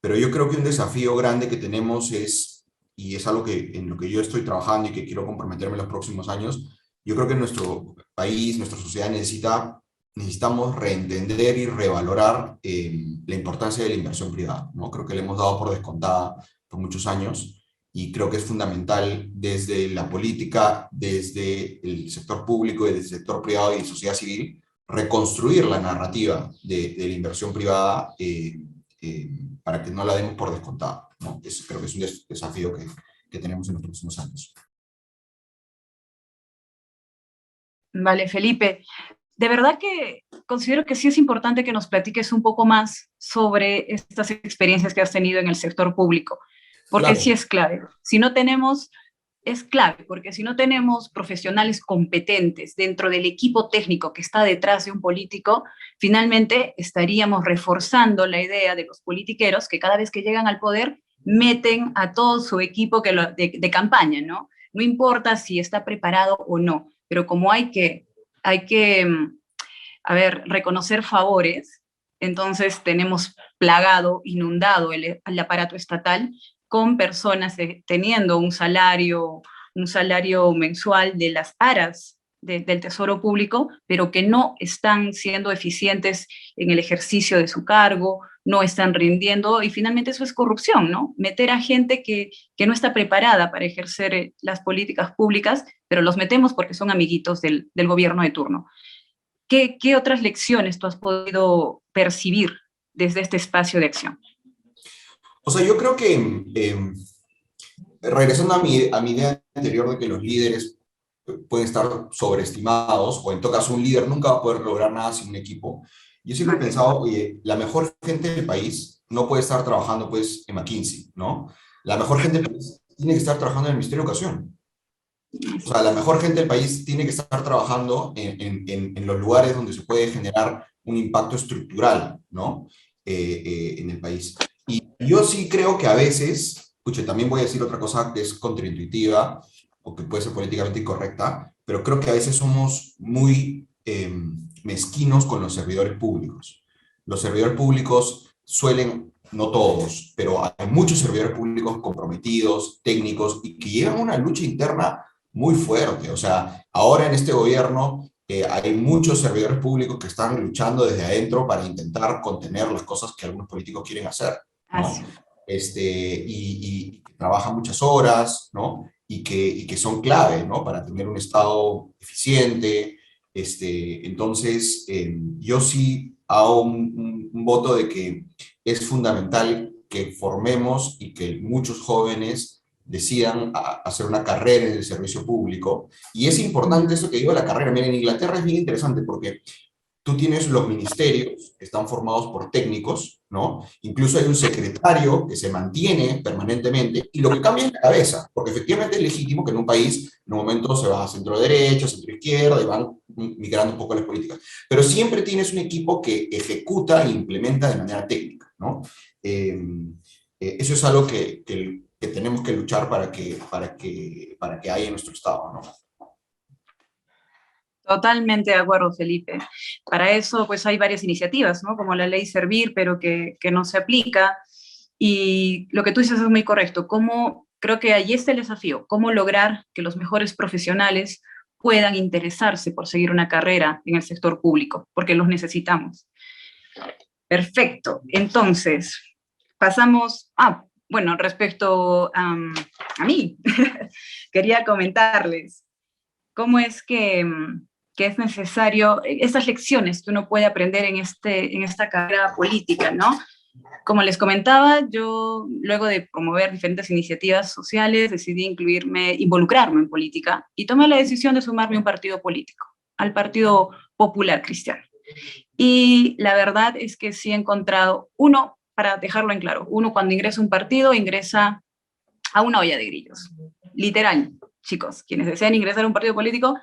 pero yo creo que un desafío grande que tenemos es, y es algo en lo que yo estoy trabajando y que quiero comprometerme en los próximos años, yo creo que nuestro país, nuestra sociedad necesitamos reentender y revalorar la importancia de la inversión privada, ¿no? Creo que le hemos dado por descontada por muchos años y creo que es fundamental desde la política, desde el sector público, desde el sector privado y sociedad civil, reconstruir la narrativa de la inversión privada para que no la demos por descontada, ¿no? Creo que es un desafío que tenemos en los próximos años. Vale, Felipe. De verdad que considero que sí es importante que nos platiques un poco más sobre estas experiencias que has tenido en el sector público, porque Claro. sí es clave. Es clave, porque si no tenemos profesionales competentes dentro del equipo técnico que está detrás de un político, finalmente estaríamos reforzando la idea de los politiqueros que cada vez que llegan al poder meten a todo su equipo de campaña, ¿no? No importa si está preparado o no, pero como hay que reconocer favores, entonces tenemos plagado, inundado el aparato estatal con personas teniendo un salario mensual de las aras del Tesoro Público, pero que no están siendo eficientes en el ejercicio de su cargo, no están rindiendo, y finalmente eso es corrupción, ¿no? Meter a gente que no está preparada para ejercer las políticas públicas, pero los metemos porque son amiguitos del gobierno de turno. ¿Qué otras lecciones tú has podido percibir desde este espacio de acción? O sea, yo creo que, regresando a mi idea anterior de que los líderes pueden estar sobreestimados, o en todo caso un líder nunca va a poder lograr nada sin un equipo, yo siempre he pensado, oye, la mejor gente del país no puede estar trabajando pues en McKinsey, ¿no? La mejor gente del país tiene que estar trabajando en el Ministerio de Educación. O sea, la mejor gente del país tiene que estar trabajando en los lugares donde se puede generar un impacto estructural, ¿no? En el país. Y yo sí creo que a veces, escuche, también voy a decir otra cosa que es contraintuitiva o que puede ser políticamente incorrecta, pero creo que a veces somos muy mezquinos con los servidores públicos. Los servidores públicos suelen, no todos, pero hay muchos servidores públicos comprometidos, técnicos, y que llevan una lucha interna muy fuerte. O sea, ahora en este gobierno hay muchos servidores públicos que están luchando desde adentro para intentar contener las cosas que algunos políticos quieren hacer, ¿no? Y trabajan muchas horas, ¿no? Y que son clave, ¿no? Para tener un Estado eficiente. Entonces, yo sí hago un voto de que es fundamental que formemos y que muchos jóvenes decidan hacer una carrera en el servicio público. Y es importante eso que digo de la carrera. Miren, en Inglaterra es bien interesante porque tú tienes los ministerios que están formados por técnicos, ¿no? Incluso hay un secretario que se mantiene permanentemente, y lo que cambia es la cabeza, porque efectivamente es legítimo que en un país en un momento se va a centro-derecha, centro-izquierda, y van migrando un poco las políticas. Pero siempre tienes un equipo que ejecuta e implementa de manera técnica, ¿no? Eso es algo que tenemos que luchar para que haya en nuestro Estado, ¿no? Totalmente de acuerdo, Felipe. Para eso, pues hay varias iniciativas, ¿no? Como la ley Servir, pero que no se aplica. Y lo que tú dices es muy correcto. Creo que ahí está el desafío, cómo lograr que los mejores profesionales puedan interesarse por seguir una carrera en el sector público, porque los necesitamos. Perfecto. Entonces, pasamos, bueno, respecto a mí, quería comentarles cómo es que es necesario, estas lecciones que uno puede aprender en esta carrera política, ¿no? Como les comentaba, yo luego de promover diferentes iniciativas sociales decidí involucrarme en política, y tomé la decisión de sumarme a un partido político, al Partido Popular Cristiano. Y la verdad es que sí he encontrado, para dejarlo en claro, uno cuando ingresa a un partido ingresa a una olla de grillos, literal. Chicos, quienes desean ingresar a un partido político,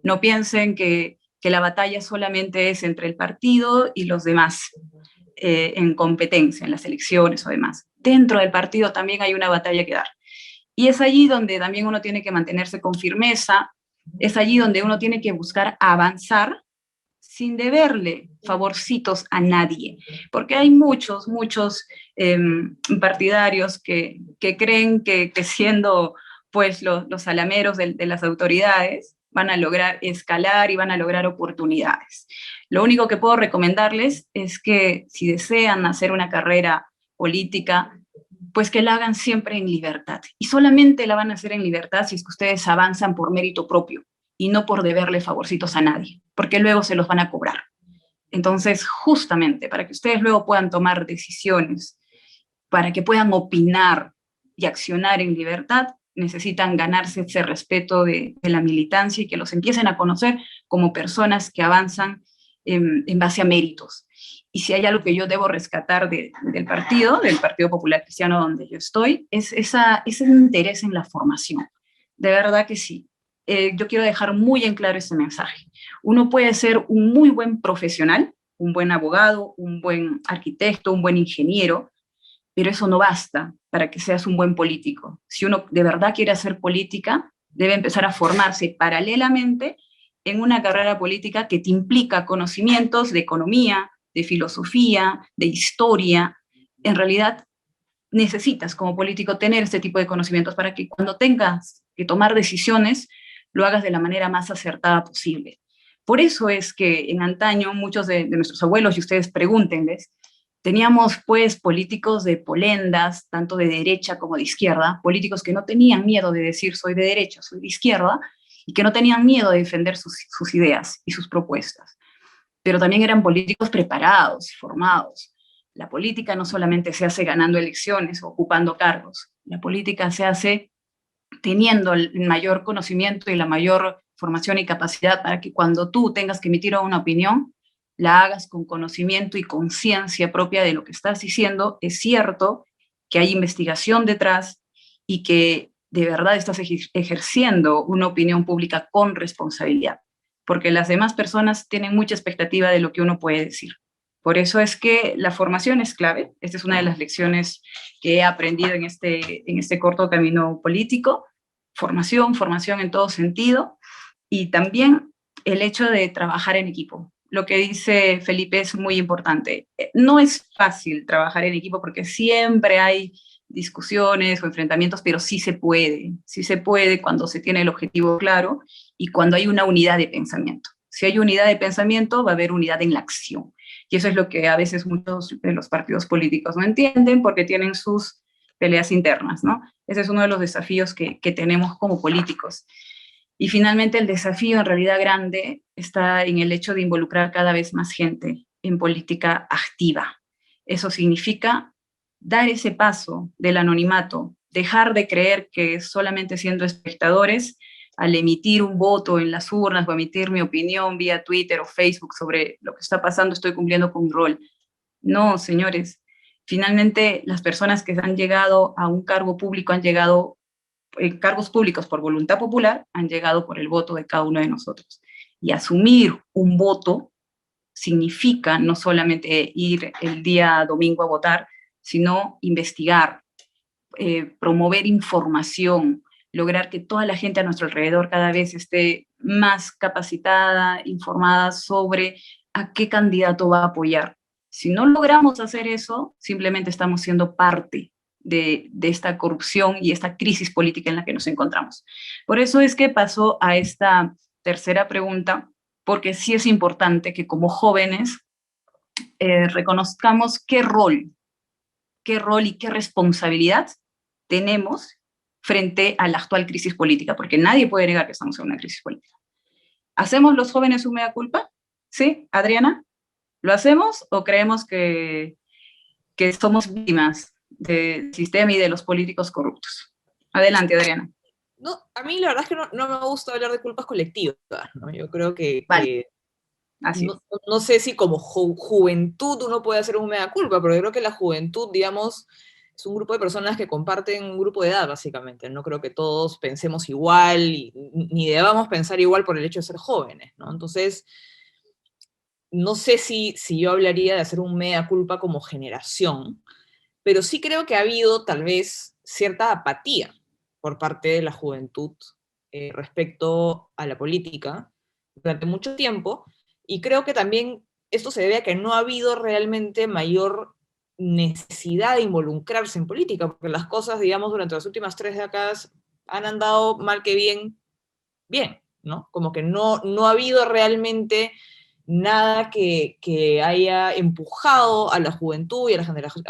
no piensen que la batalla solamente es entre el partido y los demás en competencia, en las elecciones o demás. Dentro del partido también hay una batalla que dar. Y es allí donde también uno tiene que mantenerse con firmeza, es allí donde uno tiene que buscar avanzar sin deberle favorcitos a nadie, porque hay muchos partidarios que creen que siendo pues los alameros de las autoridades van a lograr escalar y van a lograr oportunidades. Lo único que puedo recomendarles es que si desean hacer una carrera política, pues que la hagan siempre en libertad. Y solamente la van a hacer en libertad si es que ustedes avanzan por mérito propio y no por deberle favorcitos a nadie, porque luego se los van a cobrar. Entonces, justamente para que ustedes luego puedan tomar decisiones, para que puedan opinar y accionar en libertad, necesitan ganarse ese respeto de la militancia y que los empiecen a conocer como personas que avanzan en base a méritos. Y si hay algo que yo debo rescatar del Partido Popular Cristiano donde yo estoy, es ese interés en la formación. De verdad que sí. Yo quiero dejar muy en claro ese mensaje. Uno puede ser un muy buen profesional, un buen abogado, un buen arquitecto, un buen ingeniero, pero eso no basta para que seas un buen político. Si uno de verdad quiere hacer política, debe empezar a formarse paralelamente en una carrera política que te implica conocimientos de economía, de filosofía, de historia. En realidad, necesitas como político tener este tipo de conocimientos para que cuando tengas que tomar decisiones, lo hagas de la manera más acertada posible. Por eso es que en antaño muchos de nuestros abuelos, y ustedes pregúntenles, Teníamos pues políticos de polendas, tanto de derecha como de izquierda, políticos que no tenían miedo de decir soy de derecha, soy de izquierda, y que no tenían miedo de defender sus ideas y sus propuestas. Pero también eran políticos preparados, formados. La política no solamente se hace ganando elecciones o ocupando cargos, la política se hace teniendo el mayor conocimiento y la mayor formación y capacidad para que cuando tú tengas que emitir una opinión, la hagas con conocimiento y conciencia propia de lo que estás diciendo. Es cierto que hay investigación detrás y que de verdad estás ejerciendo una opinión pública con responsabilidad, porque las demás personas tienen mucha expectativa de lo que uno puede decir. Por eso es que la formación es clave. Esta es una de las lecciones que he aprendido en este corto camino político. Formación, formación en todo sentido, y también el hecho de trabajar en equipo. Lo que dice Felipe es muy importante. No es fácil trabajar en equipo porque siempre hay discusiones o enfrentamientos, pero sí se puede cuando se tiene el objetivo claro y cuando hay una unidad de pensamiento. Si hay unidad de pensamiento, va a haber unidad en la acción. Y eso es lo que a veces muchos de los partidos políticos no entienden porque tienen sus peleas internas, ¿no? Ese es uno de los desafíos que tenemos como políticos. Y finalmente el desafío en realidad grande está en el hecho de involucrar cada vez más gente en política activa. Eso significa dar ese paso del anonimato, dejar de creer que solamente siendo espectadores, al emitir un voto en las urnas o emitir mi opinión vía Twitter o Facebook sobre lo que está pasando, estoy cumpliendo con mi rol. No, señores. Finalmente, las personas que han llegado a un cargo público han llegado cargos públicos por voluntad popular, han llegado por el voto de cada uno de nosotros. Y asumir un voto significa no solamente ir el día domingo a votar, sino investigar, promover información, lograr que toda la gente a nuestro alrededor cada vez esté más capacitada, informada sobre a qué candidato va a apoyar. Si no logramos hacer eso, simplemente estamos siendo parte de esta corrupción y esta crisis política en la que nos encontramos. Por eso es que paso a esta tercera pregunta, porque sí es importante que como jóvenes reconozcamos qué rol y qué responsabilidad tenemos frente a la actual crisis política, porque nadie puede negar que estamos en una crisis política. ¿Hacemos los jóvenes un mea culpa? ¿Sí, Adriana? ¿Lo hacemos o creemos que somos víctimas del sistema y de los políticos corruptos? Adelante, Adriana. No, a mí la verdad es que no me gusta hablar de culpas colectivas, ¿no? Yo creo que, vale. Así no sé si como juventud uno puede hacer un mea culpa, pero yo creo que la juventud, digamos, es un grupo de personas que comparten un grupo de edad, básicamente. No creo que todos pensemos igual, ni debamos pensar igual por el hecho de ser jóvenes, ¿no? Entonces, no sé si yo hablaría de hacer un mea culpa como generación, pero sí creo que ha habido tal vez cierta apatía por parte de la juventud respecto a la política durante mucho tiempo, y creo que también esto se debe a que no ha habido realmente mayor necesidad de involucrarse en política, porque las cosas, digamos, durante las últimas 3 décadas han andado mal que bien, ¿no? Como que no ha habido realmente nada que haya empujado a la juventud y a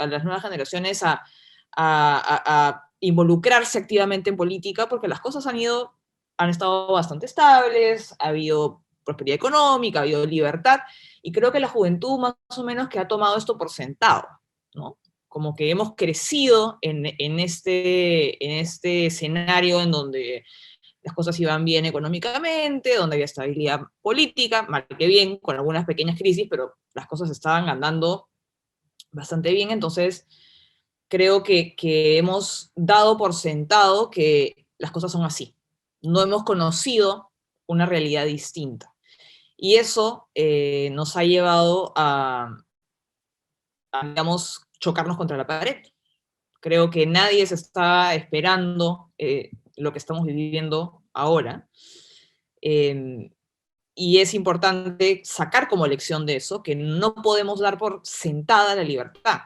las nuevas generaciones a involucrarse activamente en política, porque las cosas han estado bastante estables, ha habido prosperidad económica, ha habido libertad, y creo que la juventud más o menos que ha tomado esto por sentado, ¿no? Como que hemos crecido en este escenario en donde las cosas iban bien económicamente, donde había estabilidad política, mal que bien, con algunas pequeñas crisis, pero las cosas estaban andando bastante bien. Entonces creo que hemos dado por sentado que las cosas son así. No hemos conocido una realidad distinta. Y eso nos ha llevado a, digamos, chocarnos contra la pared. Creo que nadie se está esperando lo que estamos viviendo ahora. Y es importante sacar como lección de eso que no podemos dar por sentada la libertad.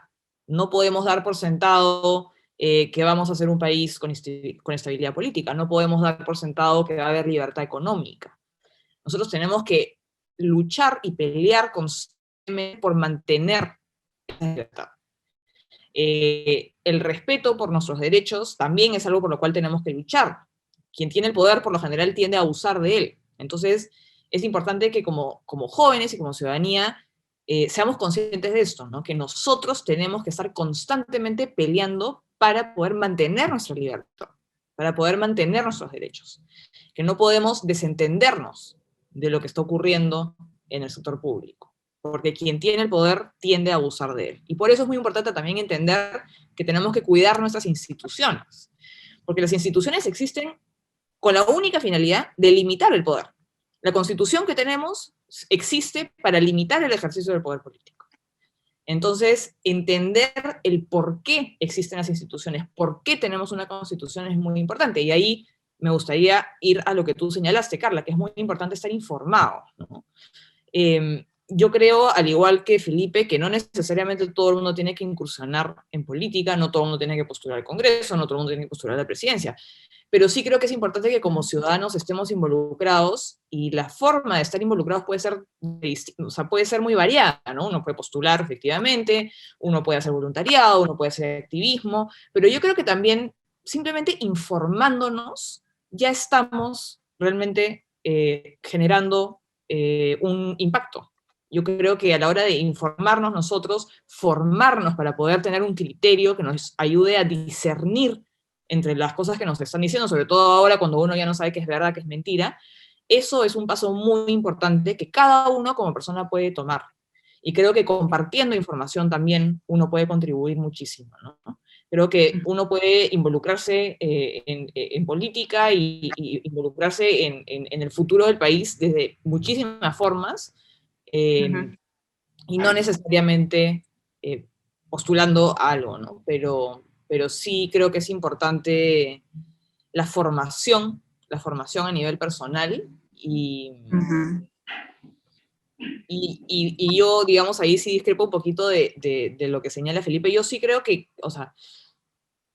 No podemos dar por sentado que vamos a ser un país con estabilidad política. No podemos dar por sentado que va a haber libertad económica. Nosotros tenemos que luchar y pelear constantemente por mantener libertad. El respeto por nuestros derechos también es algo por lo cual tenemos que luchar. Quien tiene el poder, por lo general, tiende a abusar de él. Entonces, es importante que como jóvenes y como ciudadanía seamos conscientes de esto, ¿no? Que nosotros tenemos que estar constantemente peleando para poder mantener nuestra libertad, para poder mantener nuestros derechos. Que no podemos desentendernos de lo que está ocurriendo en el sector público, porque quien tiene el poder tiende a abusar de él. Y por eso es muy importante también entender que tenemos que cuidar nuestras instituciones, porque las instituciones existen con la única finalidad de limitar el poder. La Constitución que tenemos existe para limitar el ejercicio del poder político. Entonces, entender el por qué existen las instituciones, por qué tenemos una Constitución es muy importante. Y ahí me gustaría ir a lo que tú señalaste, Carla, que es muy importante estar informado, ¿no? Yo creo, al igual que Felipe, que no necesariamente todo el mundo tiene que incursionar en política, no todo el mundo tiene que postular al Congreso, no todo el mundo tiene que postular a la presidencia, pero sí creo que es importante que como ciudadanos estemos involucrados, y la forma de estar involucrados puede ser, o sea, puede ser muy variada, ¿no? Uno puede postular efectivamente, uno puede hacer voluntariado, uno puede hacer activismo, pero yo creo que también simplemente informándonos ya estamos realmente generando un impacto. Yo creo que a la hora de informarnos nosotros, formarnos para poder tener un criterio que nos ayude a discernir entre las cosas que nos están diciendo, sobre todo ahora cuando uno ya no sabe qué es verdad, qué es mentira, eso es un paso muy importante que cada uno como persona puede tomar. Y creo que compartiendo información también uno puede contribuir muchísimo, ¿no? Creo que uno puede involucrarse en política y involucrarse en el futuro del país desde muchísimas formas, y no necesariamente postulando a algo, ¿no? Pero sí creo que es importante la formación a nivel personal, y yo, digamos, ahí sí discrepo un poquito de lo que señala Felipe. Yo sí creo que, o sea,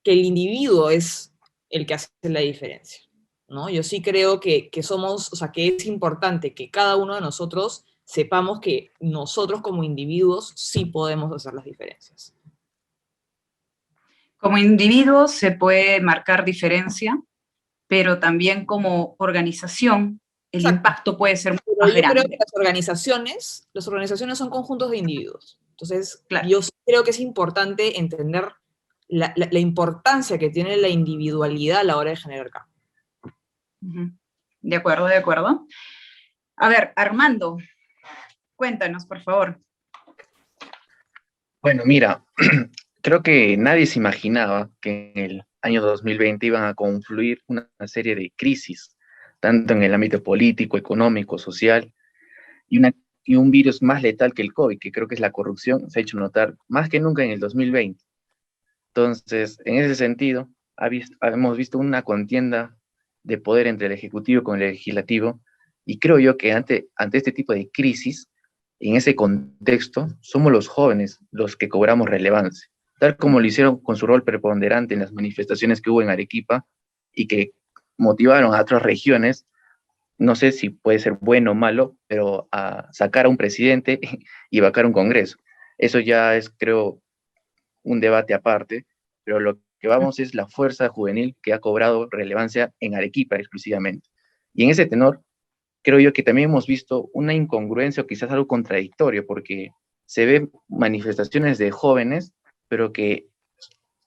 que el individuo es el que hace la diferencia, ¿no? Yo sí creo que somos, o sea, que es importante que cada uno de nosotros sepamos que nosotros como individuos sí podemos hacer las diferencias. Como individuo se puede marcar diferencia, pero también como organización el Exacto. impacto puede ser Pero más yo creo grande. que las organizaciones son conjuntos de individuos. Entonces, Claro. yo sí creo que es importante entender la importancia que tiene la individualidad a la hora de generar cambio. De acuerdo, de acuerdo. A ver, Armando, cuéntanos, por favor. Bueno, mira, creo que nadie se imaginaba que en el año 2020 iban a confluir una serie de crisis, tanto en el ámbito político, económico, social, y un virus más letal que el COVID, que creo que es la corrupción, se ha hecho notar más que nunca en el 2020. Entonces, en ese sentido, hemos visto una contienda de poder entre el Ejecutivo con el Legislativo, y creo yo que ante este tipo de crisis, en ese contexto, somos los jóvenes los que cobramos relevancia, tal como lo hicieron con su rol preponderante en las manifestaciones que hubo en Arequipa y que motivaron a otras regiones, no sé si puede ser bueno o malo, pero a sacar a un presidente y vacar un Congreso. Eso ya es, creo, un debate aparte, pero lo que vamos es la fuerza juvenil que ha cobrado relevancia en Arequipa exclusivamente. Y en ese tenor, creo yo que también hemos visto una incongruencia o quizás algo contradictorio, porque se ven manifestaciones de jóvenes, pero que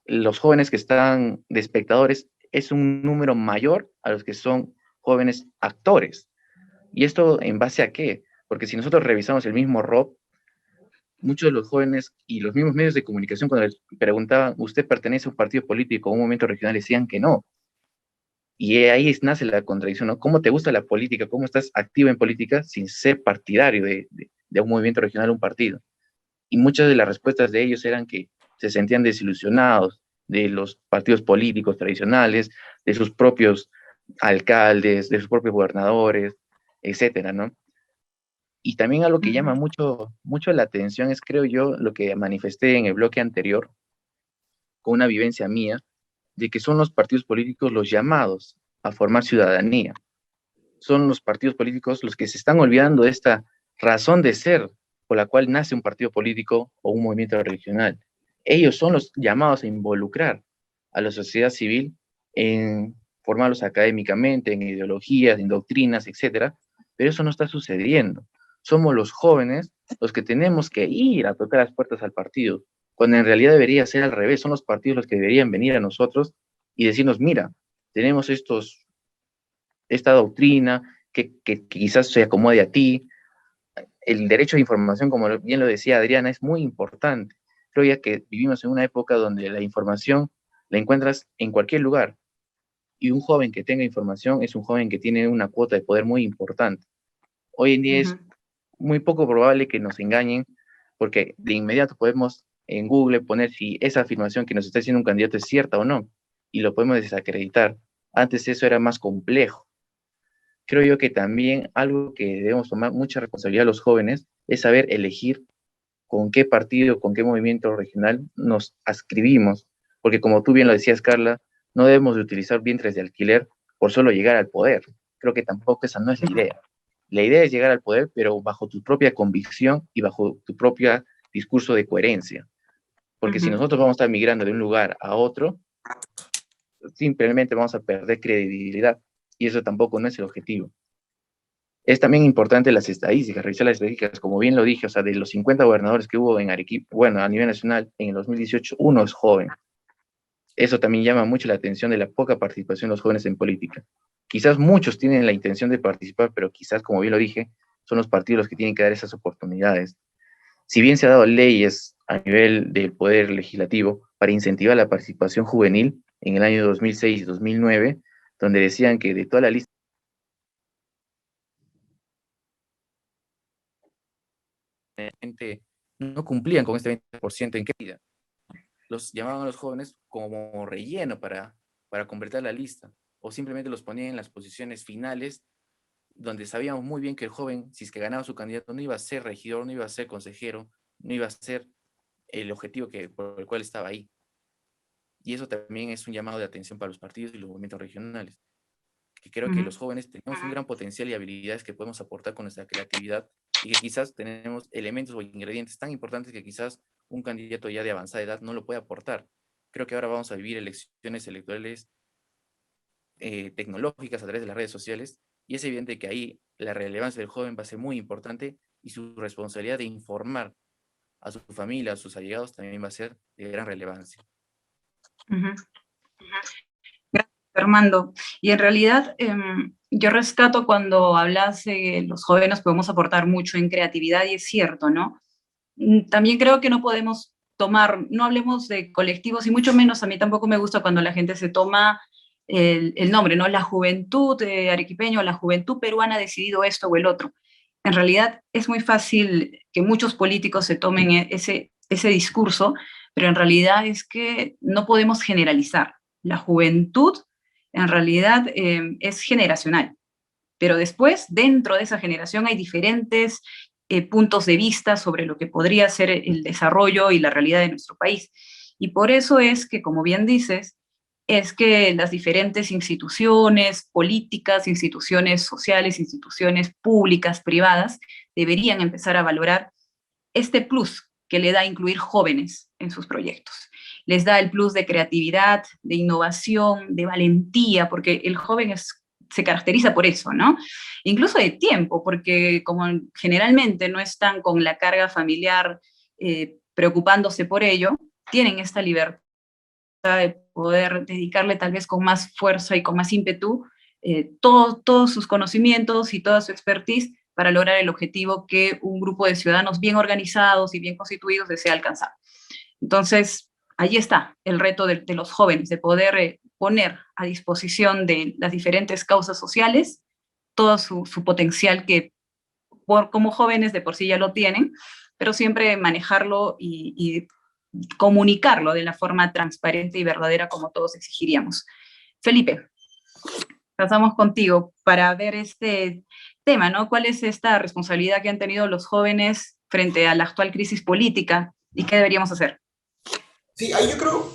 los jóvenes que están de espectadores es un número mayor a los que son jóvenes actores. ¿Y esto en base a qué? Porque si nosotros revisamos el mismo ROP, muchos de los jóvenes y los mismos medios de comunicación, cuando les preguntaban, ¿usted pertenece a un partido político o a un movimiento regional?, decían que no. Y ahí nace la contradicción, ¿no? ¿Cómo te gusta la política? ¿Cómo estás activo en política sin ser partidario de un movimiento regional o un partido? Y muchas de las respuestas de ellos eran que se sentían desilusionados de los partidos políticos tradicionales, de sus propios alcaldes, de sus propios gobernadores, etcétera, ¿no? Y también algo que llama mucho la atención es, creo yo, lo que manifesté en el bloque anterior, con una vivencia mía, de que son los partidos políticos los llamados a formar ciudadanía. Son los partidos políticos los que se están olvidando de esta razón de ser por la cual nace un partido político o un movimiento regional. Ellos son los llamados a involucrar a la sociedad civil en formarlos académicamente, en ideologías, en doctrinas, etcétera, pero eso no está sucediendo. Somos los jóvenes los que tenemos que ir a tocar las puertas al partido, cuando en realidad debería ser al revés. Son los partidos los que deberían venir a nosotros y decirnos, mira, tenemos esta doctrina que quizás se acomode a ti. El derecho de información, como bien lo decía Adriana, es muy importante. Creo ya que vivimos en una época donde la información la encuentras en cualquier lugar, y un joven que tenga información es un joven que tiene una cuota de poder muy importante. Hoy en día es muy poco probable que nos engañen, porque de inmediato podemos en Google poner si esa afirmación que nos está haciendo un candidato es cierta o no, y lo podemos desacreditar. Antes eso era más complejo. Creo yo que también algo que debemos tomar mucha responsabilidad los jóvenes es saber elegir con qué partido, con qué movimiento regional nos adscribimos, porque como tú bien lo decías, Carla, no debemos de utilizar vientres de alquiler por solo llegar al poder. Creo que tampoco esa no es la idea. La idea es llegar al poder, pero bajo tu propia convicción y bajo tu propio discurso de coherencia. Porque si nosotros vamos a estar migrando de un lugar a otro, simplemente vamos a perder credibilidad, y eso tampoco no es el objetivo. Es también importante las estadísticas, revisar las estadísticas, como bien lo dije, o sea, de los 50 gobernadores que hubo en Arequipa, bueno, a nivel nacional, en el 2018, uno es joven. Eso también llama mucho la atención de la poca participación de los jóvenes en política. Quizás muchos tienen la intención de participar, pero quizás, como bien lo dije, son los partidos los que tienen que dar esas oportunidades. Si bien se han dado leyes a nivel del Poder Legislativo para incentivar la participación juvenil en el año 2006 y 2009, donde decían que de toda la lista no cumplían con este 20%, ¿en qué medida? Los llamaban a los jóvenes como relleno para completar la lista, o simplemente los ponían en las posiciones finales, donde sabíamos muy bien que el joven, si es que ganaba su candidato, no iba a ser regidor, no iba a ser consejero, no iba a ser el objetivo por el cual estaba ahí. Y eso también es un llamado de atención para los partidos y los movimientos regionales, que creo que los jóvenes tenemos un gran potencial y habilidades que podemos aportar con nuestra creatividad, y que quizás tenemos elementos o ingredientes tan importantes que quizás un candidato ya de avanzada edad no lo puede aportar. Creo que ahora vamos a vivir elecciones electorales tecnológicas a través de las redes sociales, y es evidente que ahí la relevancia del joven va a ser muy importante, y su responsabilidad de informar a su familia, a sus allegados, también va a ser de gran relevancia. Gracias, Armando. Y en realidad yo rescato cuando hablas de los jóvenes podemos aportar mucho en creatividad, y es cierto, ¿no? También creo que no podemos no hablemos de colectivos, y mucho menos a mí tampoco me gusta cuando la gente se toma el nombre, ¿no? La juventud arequipeña o la juventud peruana ha decidido esto o el otro. En realidad es muy fácil que muchos políticos se tomen ese discurso, pero en realidad es que no podemos generalizar. La juventud en realidad es generacional, pero después dentro de esa generación hay diferentes puntos de vista sobre lo que podría ser el desarrollo y la realidad de nuestro país. Y por eso es que, como bien dices, es que las diferentes instituciones políticas, instituciones sociales, instituciones públicas, privadas, deberían empezar a valorar este plus que le da incluir jóvenes en sus proyectos. Les da el plus de creatividad, de innovación, de valentía, porque el joven se caracteriza por eso, ¿no? Incluso de tiempo, porque como generalmente no están con la carga familiar preocupándose por ello, tienen esta libertad de poder dedicarle tal vez con más fuerza y con más ímpetu todos sus conocimientos y toda su expertise para lograr el objetivo que un grupo de ciudadanos bien organizados y bien constituidos desea alcanzar. Entonces, ahí está el reto de los jóvenes, de poder poner a disposición de las diferentes causas sociales todo su potencial que como jóvenes de por sí ya lo tienen, pero siempre manejarlo y comunicarlo de la forma transparente y verdadera como todos exigiríamos. Felipe, pasamos contigo para ver este tema, ¿no? ¿Cuál es esta responsabilidad que han tenido los jóvenes frente a la actual crisis política y qué deberíamos hacer? Sí, ahí yo creo,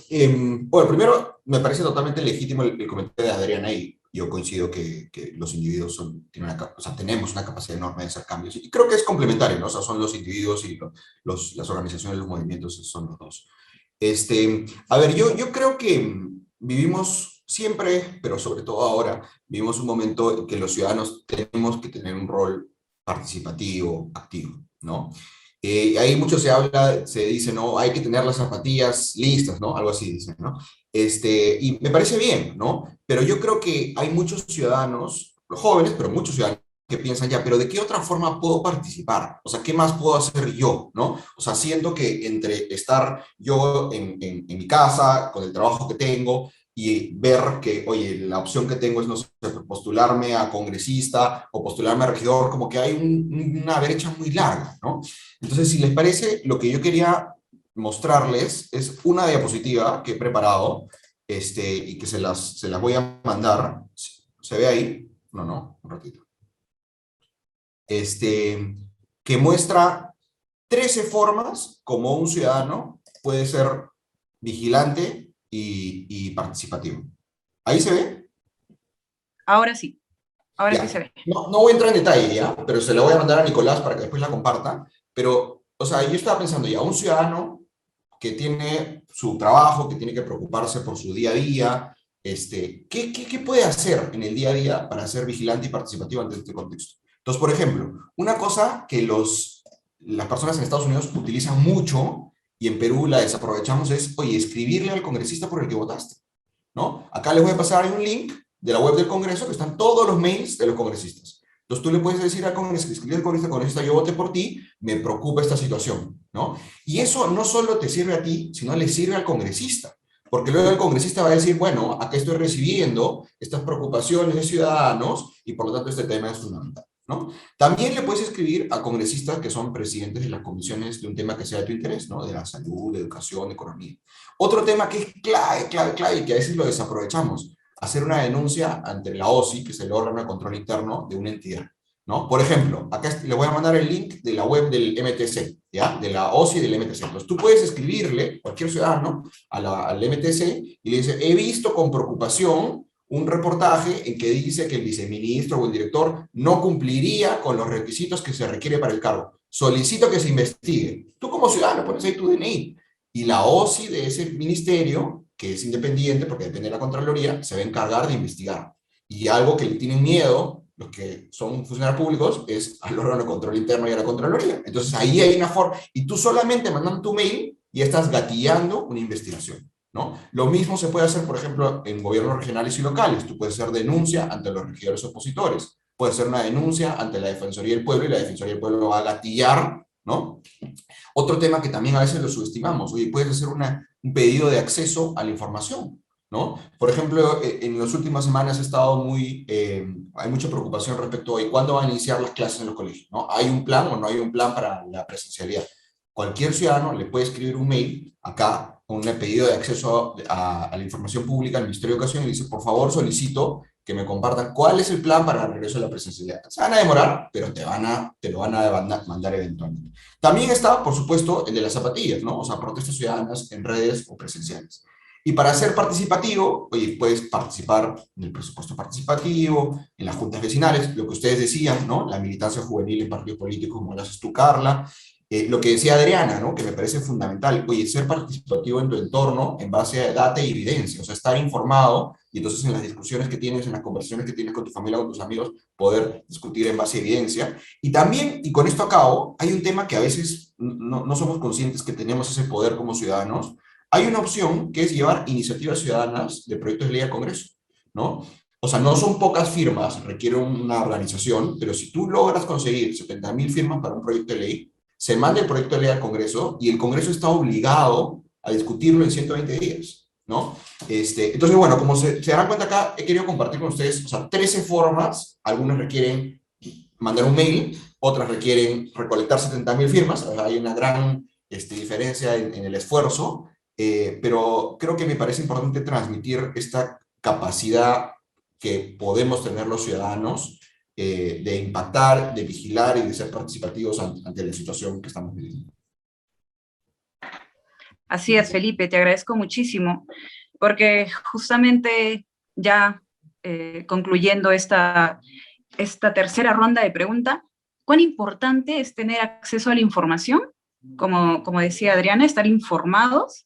bueno, primero me parece totalmente legítimo el comentario de Adriana, y yo coincido que los individuos o sea, tenemos una capacidad enorme de hacer cambios, y creo que es complementario, ¿no? O sea, son los individuos y las organizaciones, los movimientos, son los dos. A ver, yo creo que vivimos siempre, pero sobre todo ahora, vivimos un momento en que los ciudadanos tenemos que tener un rol participativo, activo, ¿no? Ahí mucho se habla, se dice, ¿no? Hay que tener las zapatillas listas, ¿no? Algo así dicen, ¿no? Y me parece bien, ¿no? Pero yo creo que hay muchos ciudadanos, los jóvenes, pero muchos ciudadanos que piensan ya, pero ¿de qué otra forma puedo participar? O sea, ¿qué más puedo hacer yo, ¿no? O sea, siento que entre estar yo en mi casa, con el trabajo que tengo, y ver que, oye, la opción que tengo es, no sé, postularme a congresista o postularme a regidor, como que hay una brecha muy larga, ¿no? Entonces, si les parece, lo que yo quería mostrarles es una diapositiva que he preparado, y que se las voy a mandar. ¿Se ve ahí? No, un ratito. Que muestra 13 formas como un ciudadano puede ser vigilante y participativo. ¿Ahí se ve? Ahora sí Ya. se ve. No voy a entrar en detalle ya, pero se la voy a mandar a Nicolás para que después la comparta. Pero, o sea, yo estaba pensando ya, un ciudadano que tiene su trabajo, que tiene que preocuparse por su día a día, ¿qué puede hacer en el día a día para ser vigilante y participativo ante este contexto? Entonces, por ejemplo, una cosa que las personas en Estados Unidos utilizan mucho, y en Perú la desaprovechamos, es, oye, escribirle al congresista por el que votaste, ¿no? Acá les voy a pasar un link de la web del Congreso, que están todos los mails de los congresistas. Entonces tú le puedes decir al congresista, escribir al congresista, yo voté por ti, me preocupa esta situación, ¿no? Y eso no solo te sirve a ti, sino le sirve al congresista. Porque luego el congresista va a decir, bueno, acá estoy recibiendo estas preocupaciones de ciudadanos y por lo tanto este tema es fundamental, ¿no? También le puedes escribir a congresistas que son presidentes de las comisiones de un tema que sea de tu interés, ¿no? De la salud, de educación, de economía. Otro tema que es clave, y que a veces lo desaprovechamos, hacer una denuncia ante la OSI, que es el órgano de control interno de una entidad, ¿no? Por ejemplo, acá le voy a mandar el link de la web del MTC, ¿ya? De la OSI y del MTC. Entonces tú puedes escribirle, cualquier ciudadano, al MTC y le dice, he visto con preocupación un reportaje en que dice que el viceministro o el director no cumpliría con los requisitos que se requiere para el cargo. Solicito que se investigue. Tú como ciudadano pones ahí tu DNI. Y la OSI de ese ministerio, que es independiente porque depende de la Contraloría, se va a encargar de investigar. Y algo que le tienen miedo los que son funcionarios públicos es al órgano de control interno y a la Contraloría. Entonces ahí hay una forma, y tú solamente mandando tu mail ya estás gatillando una investigación, ¿no? Lo mismo se puede hacer, por ejemplo, en gobiernos regionales y locales. Tú puedes hacer denuncia ante los regidores opositores, puedes hacer una denuncia ante la Defensoría del Pueblo y la Defensoría del Pueblo va a gatillar, ¿no? Otro tema que también a veces lo subestimamos, oye, puedes hacer un pedido de acceso a la información, ¿no? Por ejemplo, en las últimas semanas he estado hay mucha preocupación respecto a cuándo van a iniciar las clases en los colegios, ¿no? ¿Hay un plan o no hay un plan para la presencialidad? Cualquier ciudadano le puede escribir un mail acá con un pedido de acceso a la información pública al Ministerio de Educación y dice, por favor, solicito que me compartan cuál es el plan para el regreso a la presencialidad. Se van a demorar, pero te lo van a mandar eventualmente. También está, por supuesto, el de las zapatillas, ¿no? O sea, protestas ciudadanas en redes o presenciales. Y para ser participativo, oye, puedes participar en el presupuesto participativo, en las juntas vecinales, lo que ustedes decían, ¿no? La militancia juvenil en partidos políticos, como lo haces tú, Carla. Lo que decía Adriana, ¿no? Que me parece fundamental, oye, ser participativo en tu entorno en base a data y evidencia, o sea, estar informado y entonces en las discusiones que tienes, en las conversaciones que tienes con tu familia, con tus amigos, poder discutir en base a evidencia. Y también, y con esto acabo, hay un tema que a veces no somos conscientes que tenemos ese poder como ciudadanos. Hay una opción que es llevar iniciativas ciudadanas de proyectos de ley al Congreso, ¿no? O sea, no son pocas firmas, requiere una organización, pero si tú logras conseguir 70.000 firmas para un proyecto de ley, se manda el proyecto de ley al Congreso y el Congreso está obligado a discutirlo en 120 días, ¿no? Entonces, bueno, como se darán cuenta acá, he querido compartir con ustedes, o sea, 13 formas, algunas requieren mandar un mail, otras requieren recolectar 70.000 firmas, o sea, hay una gran diferencia en el esfuerzo, pero creo que me parece importante transmitir esta capacidad que podemos tener los ciudadanos de impactar, de vigilar y de ser participativos ante la situación que estamos viviendo. Así es, Felipe, te agradezco muchísimo, porque justamente ya concluyendo esta tercera ronda de pregunta, ¿cuán importante es tener acceso a la información? Como decía Adriana, estar informados.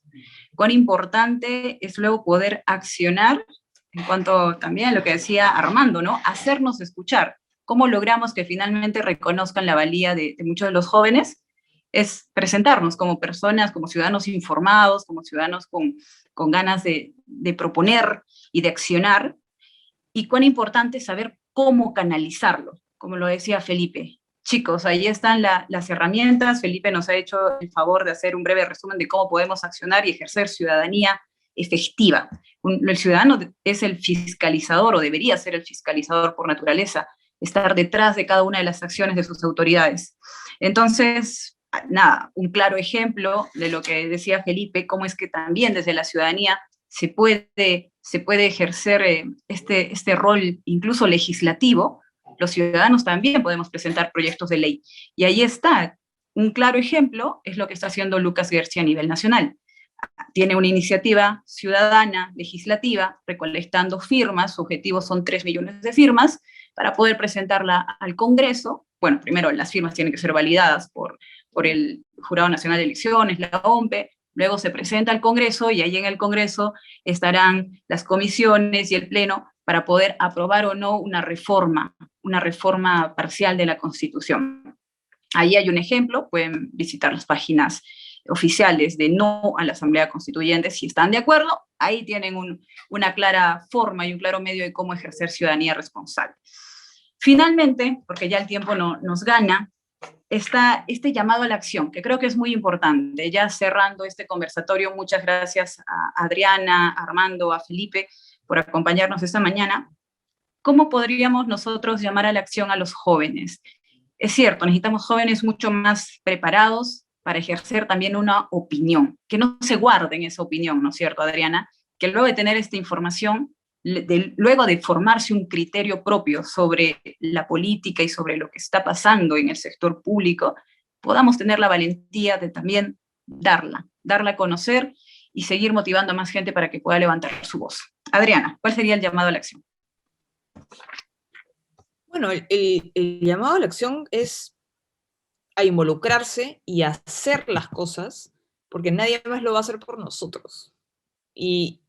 ¿Cuán importante es luego poder accionar? En cuanto también a lo que decía Armando, ¿no? Hacernos escuchar. ¿Cómo logramos que finalmente reconozcan la valía de muchos de los jóvenes? Es presentarnos como personas, como ciudadanos informados, como ciudadanos con ganas de proponer y de accionar. Y cuán importante es saber cómo canalizarlo, como lo decía Felipe. Chicos, ahí están las herramientas. Felipe nos ha hecho el favor de hacer un breve resumen de cómo podemos accionar y ejercer ciudadanía efectiva. El ciudadano es el fiscalizador, o debería ser el fiscalizador por naturaleza, estar detrás de cada una de las acciones de sus autoridades. Entonces, nada, un claro ejemplo de lo que decía Felipe, cómo es que también desde la ciudadanía se puede ejercer este rol incluso legislativo. Los ciudadanos también podemos presentar proyectos de ley. Y ahí está, un claro ejemplo es lo que está haciendo Lucas García a nivel nacional. Tiene una iniciativa ciudadana, legislativa, recolectando firmas, su objetivo son 3 millones de firmas, para poder presentarla al Congreso. Bueno, primero las firmas tienen que ser validadas por el Jurado Nacional de Elecciones, la OMPE, luego se presenta al Congreso y ahí en el Congreso estarán las comisiones y el Pleno para poder aprobar o no una reforma parcial de la Constitución. Ahí hay un ejemplo, pueden visitar las páginas oficiales de No a la Asamblea Constituyente si están de acuerdo. Ahí tienen una clara forma y un claro medio de cómo ejercer ciudadanía responsable. Finalmente, porque ya el tiempo nos gana, está este llamado a la acción, que creo que es muy importante. Ya cerrando este conversatorio, muchas gracias a Adriana, a Armando, a Felipe por acompañarnos esta mañana. ¿Cómo podríamos nosotros llamar a la acción a los jóvenes? Es cierto, necesitamos jóvenes mucho más preparados para ejercer también una opinión, que no se guarden esa opinión, ¿no es cierto, Adriana? Que luego de tener esta información, luego de formarse un criterio propio sobre la política y sobre lo que está pasando en el sector público, podamos tener la valentía de también darla a conocer y seguir motivando a más gente para que pueda levantar su voz. Adriana, ¿cuál sería el llamado a la acción? Bueno, el llamado a la acción es a involucrarse y a hacer las cosas, porque nadie más lo va a hacer por nosotros. Y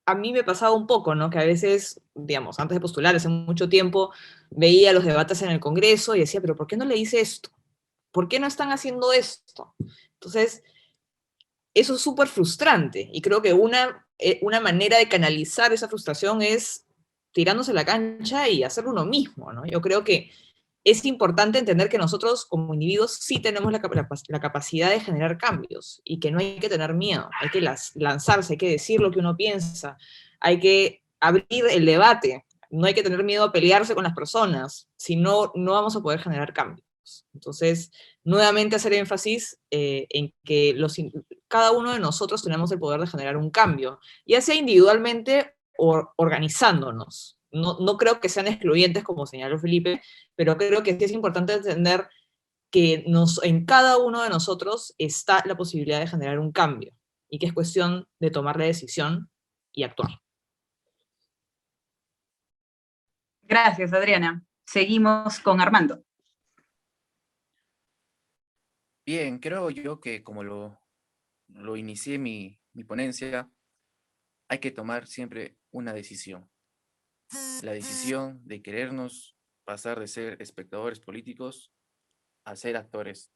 a mí me pasaba un poco, ¿no? Que a veces, digamos, antes de postular, hace mucho tiempo, veía los debates en el Congreso y decía, pero ¿por qué no le hice esto? ¿Por qué no están haciendo esto? Entonces, eso es súper frustrante, y creo que una manera de canalizar esa frustración es tirándose a la cancha y hacerlo uno mismo, ¿no? Yo creo que es importante entender que nosotros como individuos sí tenemos la capacidad de generar cambios y que no hay que tener miedo, hay que lanzarse, hay que decir lo que uno piensa, hay que abrir el debate, no hay que tener miedo a pelearse con las personas, si no, no vamos a poder generar cambios. Entonces, nuevamente hacer énfasis en que cada uno de nosotros tenemos el poder de generar un cambio, ya sea individualmente o organizándonos. No creo que sean excluyentes, como señaló Felipe, pero creo que sí es importante entender que en cada uno de nosotros está la posibilidad de generar un cambio, y que es cuestión de tomar la decisión y actuar. Gracias, Adriana. Seguimos con Armando. Bien, creo yo que como lo inicié mi ponencia, hay que tomar siempre una decisión. La decisión de querernos pasar de ser espectadores políticos a ser actores.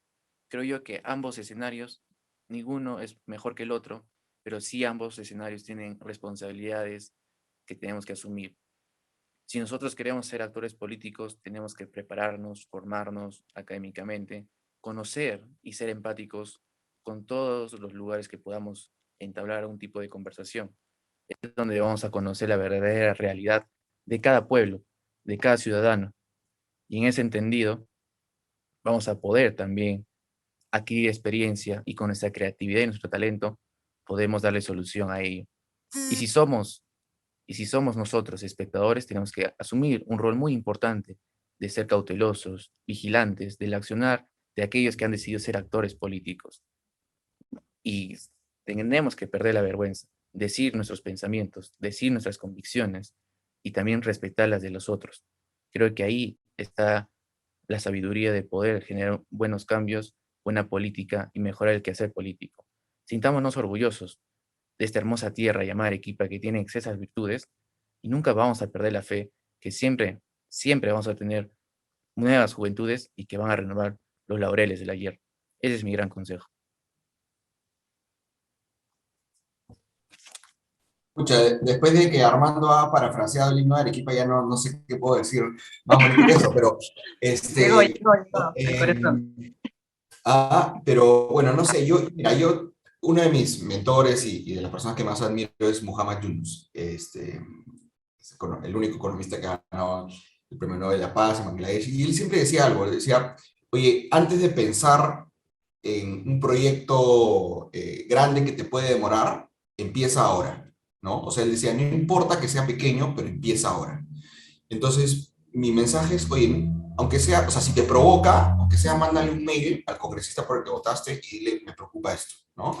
Creo yo que ambos escenarios, ninguno es mejor que el otro, pero sí ambos escenarios tienen responsabilidades que tenemos que asumir. Si nosotros queremos ser actores políticos, tenemos que prepararnos, formarnos académicamente, conocer y ser empáticos con todos los lugares que podamos entablar algún tipo de conversación. Es donde vamos a conocer la verdadera realidad de cada pueblo, de cada ciudadano. Y en ese entendido, vamos a poder también adquirir experiencia y con nuestra creatividad y nuestro talento podemos darle solución a ello. Y si somos nosotros espectadores, tenemos que asumir un rol muy importante de ser cautelosos, vigilantes del accionar de aquellos que han decidido ser actores políticos. Y tenemos que perder la vergüenza, decir nuestros pensamientos, decir nuestras convicciones, y también respetar las de los otros. Creo que ahí está la sabiduría de poder generar buenos cambios, buena política y mejorar el quehacer político. Sintámonos orgullosos de esta hermosa tierra llamada Arequipa que tiene excesas virtudes y nunca vamos a perder la fe que siempre, siempre vamos a tener nuevas juventudes y que van a renovar los laureles del ayer. Ese es mi gran consejo. Escucha, después de que Armando ha parafraseado el himno de Arequipa, ya no sé qué puedo decir más bonito que eso, pero Llegó, el eh, corazón. pero bueno, no sé, mira, uno de mis mentores y de las personas que más admiro es Muhammad Yunus, el único economista que ha ganado el Premio Nobel de la Paz en Bangladesh, y él siempre decía algo, decía, oye, antes de pensar en un proyecto grande que te puede demorar, empieza ahora, ¿no? O sea, él decía, no importa que sea pequeño, pero empieza ahora. Entonces, mi mensaje es, oye, aunque sea, o sea, si te provoca, aunque sea, mándale un mail al congresista por el que votaste y dile, me preocupa esto, ¿no?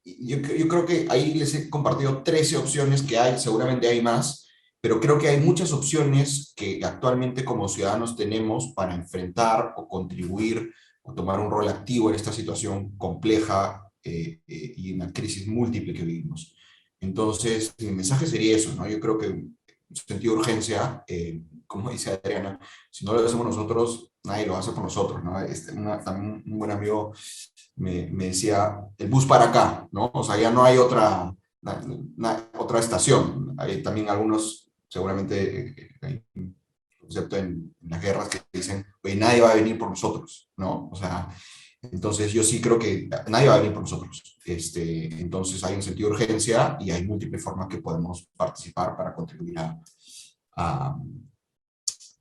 Yo creo que ahí les he compartido 13 opciones que hay, seguramente hay más, pero creo que hay muchas opciones que actualmente como ciudadanos tenemos para enfrentar o contribuir o tomar un rol activo en esta situación compleja y una crisis múltiple que vivimos. Entonces, mi mensaje sería eso, ¿no? Yo creo que en sentido de urgencia, como dice Adriana, si no lo hacemos nosotros, nadie lo hace por nosotros, ¿no? También un buen amigo me decía, el bus para acá, ¿no? O sea, ya no hay otra estación. Hay también algunos, seguramente, hay un concepto en las guerras que dicen, oye, nadie va a venir por nosotros, ¿no? O sea, entonces yo sí creo que nadie va a venir por nosotros. Entonces hay un sentido de urgencia y hay múltiples formas que podemos participar para contribuir a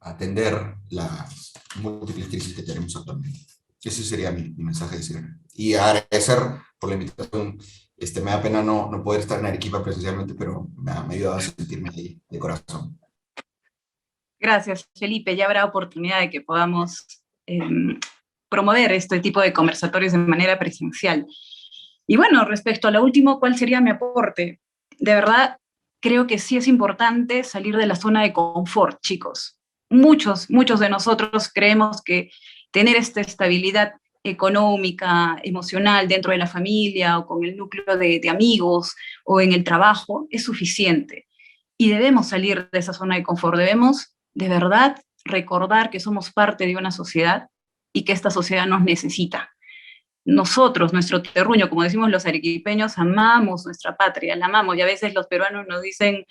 atender las múltiples crisis que tenemos actualmente. Ese sería mi mensaje de cierre. Y agradecer por la invitación. Me da pena no poder estar en Arequipa presencialmente, pero me ha ayudado a sentirme ahí de corazón. Gracias, Felipe. Ya habrá oportunidad de que podamos promover este tipo de conversatorios de manera presencial. Y bueno, respecto a lo último, ¿cuál sería mi aporte? De verdad, creo que sí es importante salir de la zona de confort, chicos. Muchos de nosotros creemos que tener esta estabilidad económica, emocional dentro de la familia o con el núcleo de amigos o en el trabajo es suficiente. Y debemos salir de esa zona de confort, debemos de verdad recordar que somos parte de una sociedad y que esta sociedad nos necesita. Nosotros, nuestro terruño, como decimos los arequipeños, amamos nuestra patria, la amamos, y a veces los peruanos nos dicen,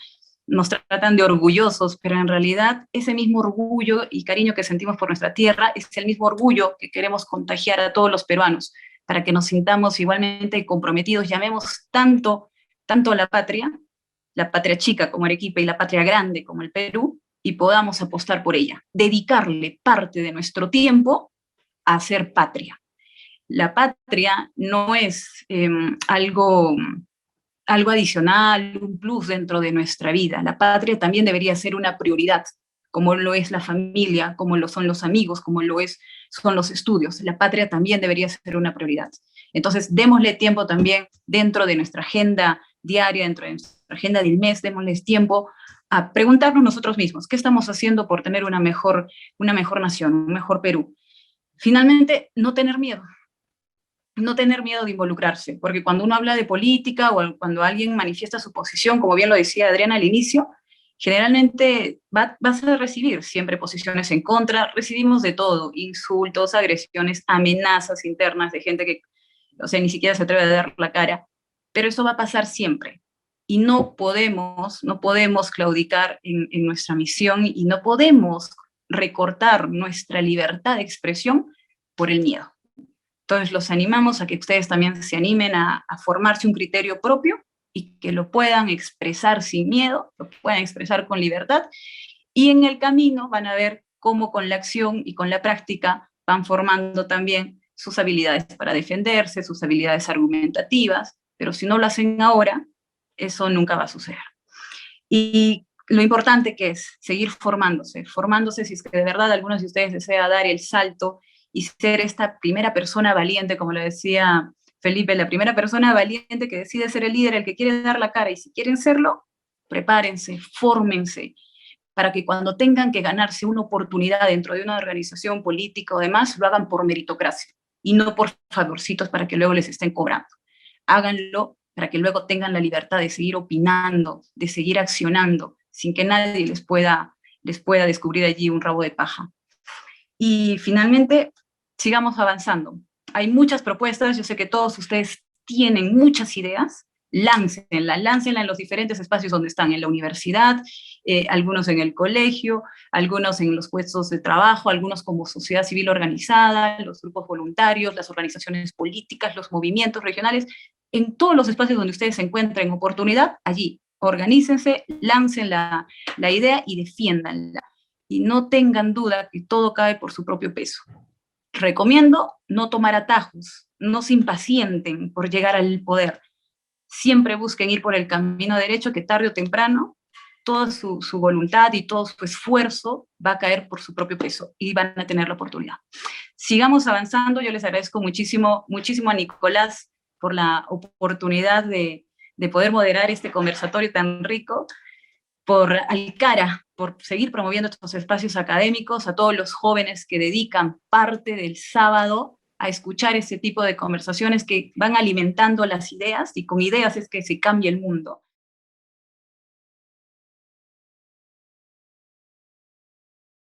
nos tratan de orgullosos, pero en realidad ese mismo orgullo y cariño que sentimos por nuestra tierra es el mismo orgullo que queremos contagiar a todos los peruanos, para que nos sintamos igualmente comprometidos, llamemos tanto a la patria chica como Arequipa y la patria grande como el Perú, y podamos apostar por ella, dedicarle parte de nuestro tiempo a hacer patria. La patria no es algo adicional, un plus dentro de nuestra vida. La patria también debería ser una prioridad, como lo es la familia, como lo son los amigos, como son los estudios. La patria también debería ser una prioridad. Entonces, démosle tiempo también dentro de nuestra agenda diaria, dentro de nuestra agenda del mes, démosles tiempo a preguntarnos nosotros mismos, ¿qué estamos haciendo por tener una mejor nación, un mejor Perú? Finalmente, no tener miedo de involucrarse, porque cuando uno habla de política o cuando alguien manifiesta su posición, como bien lo decía Adriana al inicio, generalmente vas a recibir siempre posiciones en contra, recibimos de todo, insultos, agresiones, amenazas internas de gente que, o sea, ni siquiera se atreve a dar la cara, pero eso va a pasar siempre. Y no podemos claudicar en nuestra misión y no podemos recortar nuestra libertad de expresión por el miedo. Entonces los animamos a que ustedes también se animen a formarse un criterio propio y que lo puedan expresar sin miedo, lo puedan expresar con libertad, y en el camino van a ver cómo con la acción y con la práctica van formando también sus habilidades para defenderse, sus habilidades argumentativas, pero si no lo hacen ahora, eso nunca va a suceder. Y lo importante que es seguir formándose si es que de verdad algunos de ustedes desean dar el salto y ser esta primera persona valiente, como lo decía Felipe, la primera persona valiente que decide ser el líder, el que quiere dar la cara, y si quieren serlo, prepárense, fórmense, para que cuando tengan que ganarse una oportunidad dentro de una organización política o demás, lo hagan por meritocracia y no por favorcitos para que luego les estén cobrando. Háganlo para que luego tengan la libertad de seguir opinando, de seguir accionando, sin que nadie les pueda descubrir allí un rabo de paja. Y finalmente, sigamos avanzando. Hay muchas propuestas, yo sé que todos ustedes tienen muchas ideas, láncenla en los diferentes espacios donde están, en la universidad, algunos en el colegio, algunos en los puestos de trabajo, algunos como sociedad civil organizada, los grupos voluntarios, las organizaciones políticas, los movimientos regionales, en todos los espacios donde ustedes se encuentren oportunidad, allí, organícense, lancen la idea y defiéndanla. Y no tengan duda que todo cae por su propio peso. Recomiendo no tomar atajos, no se impacienten por llegar al poder. Siempre busquen ir por el camino derecho, que tarde o temprano toda su voluntad y todo su esfuerzo va a caer por su propio peso y van a tener la oportunidad. Sigamos avanzando. Yo les agradezco muchísimo, muchísimo a Nicolás por la oportunidad de poder moderar este conversatorio tan rico, por Alcara, por seguir promoviendo estos espacios académicos, a todos los jóvenes que dedican parte del sábado a escuchar ese tipo de conversaciones que van alimentando las ideas, y con ideas es que se cambia el mundo.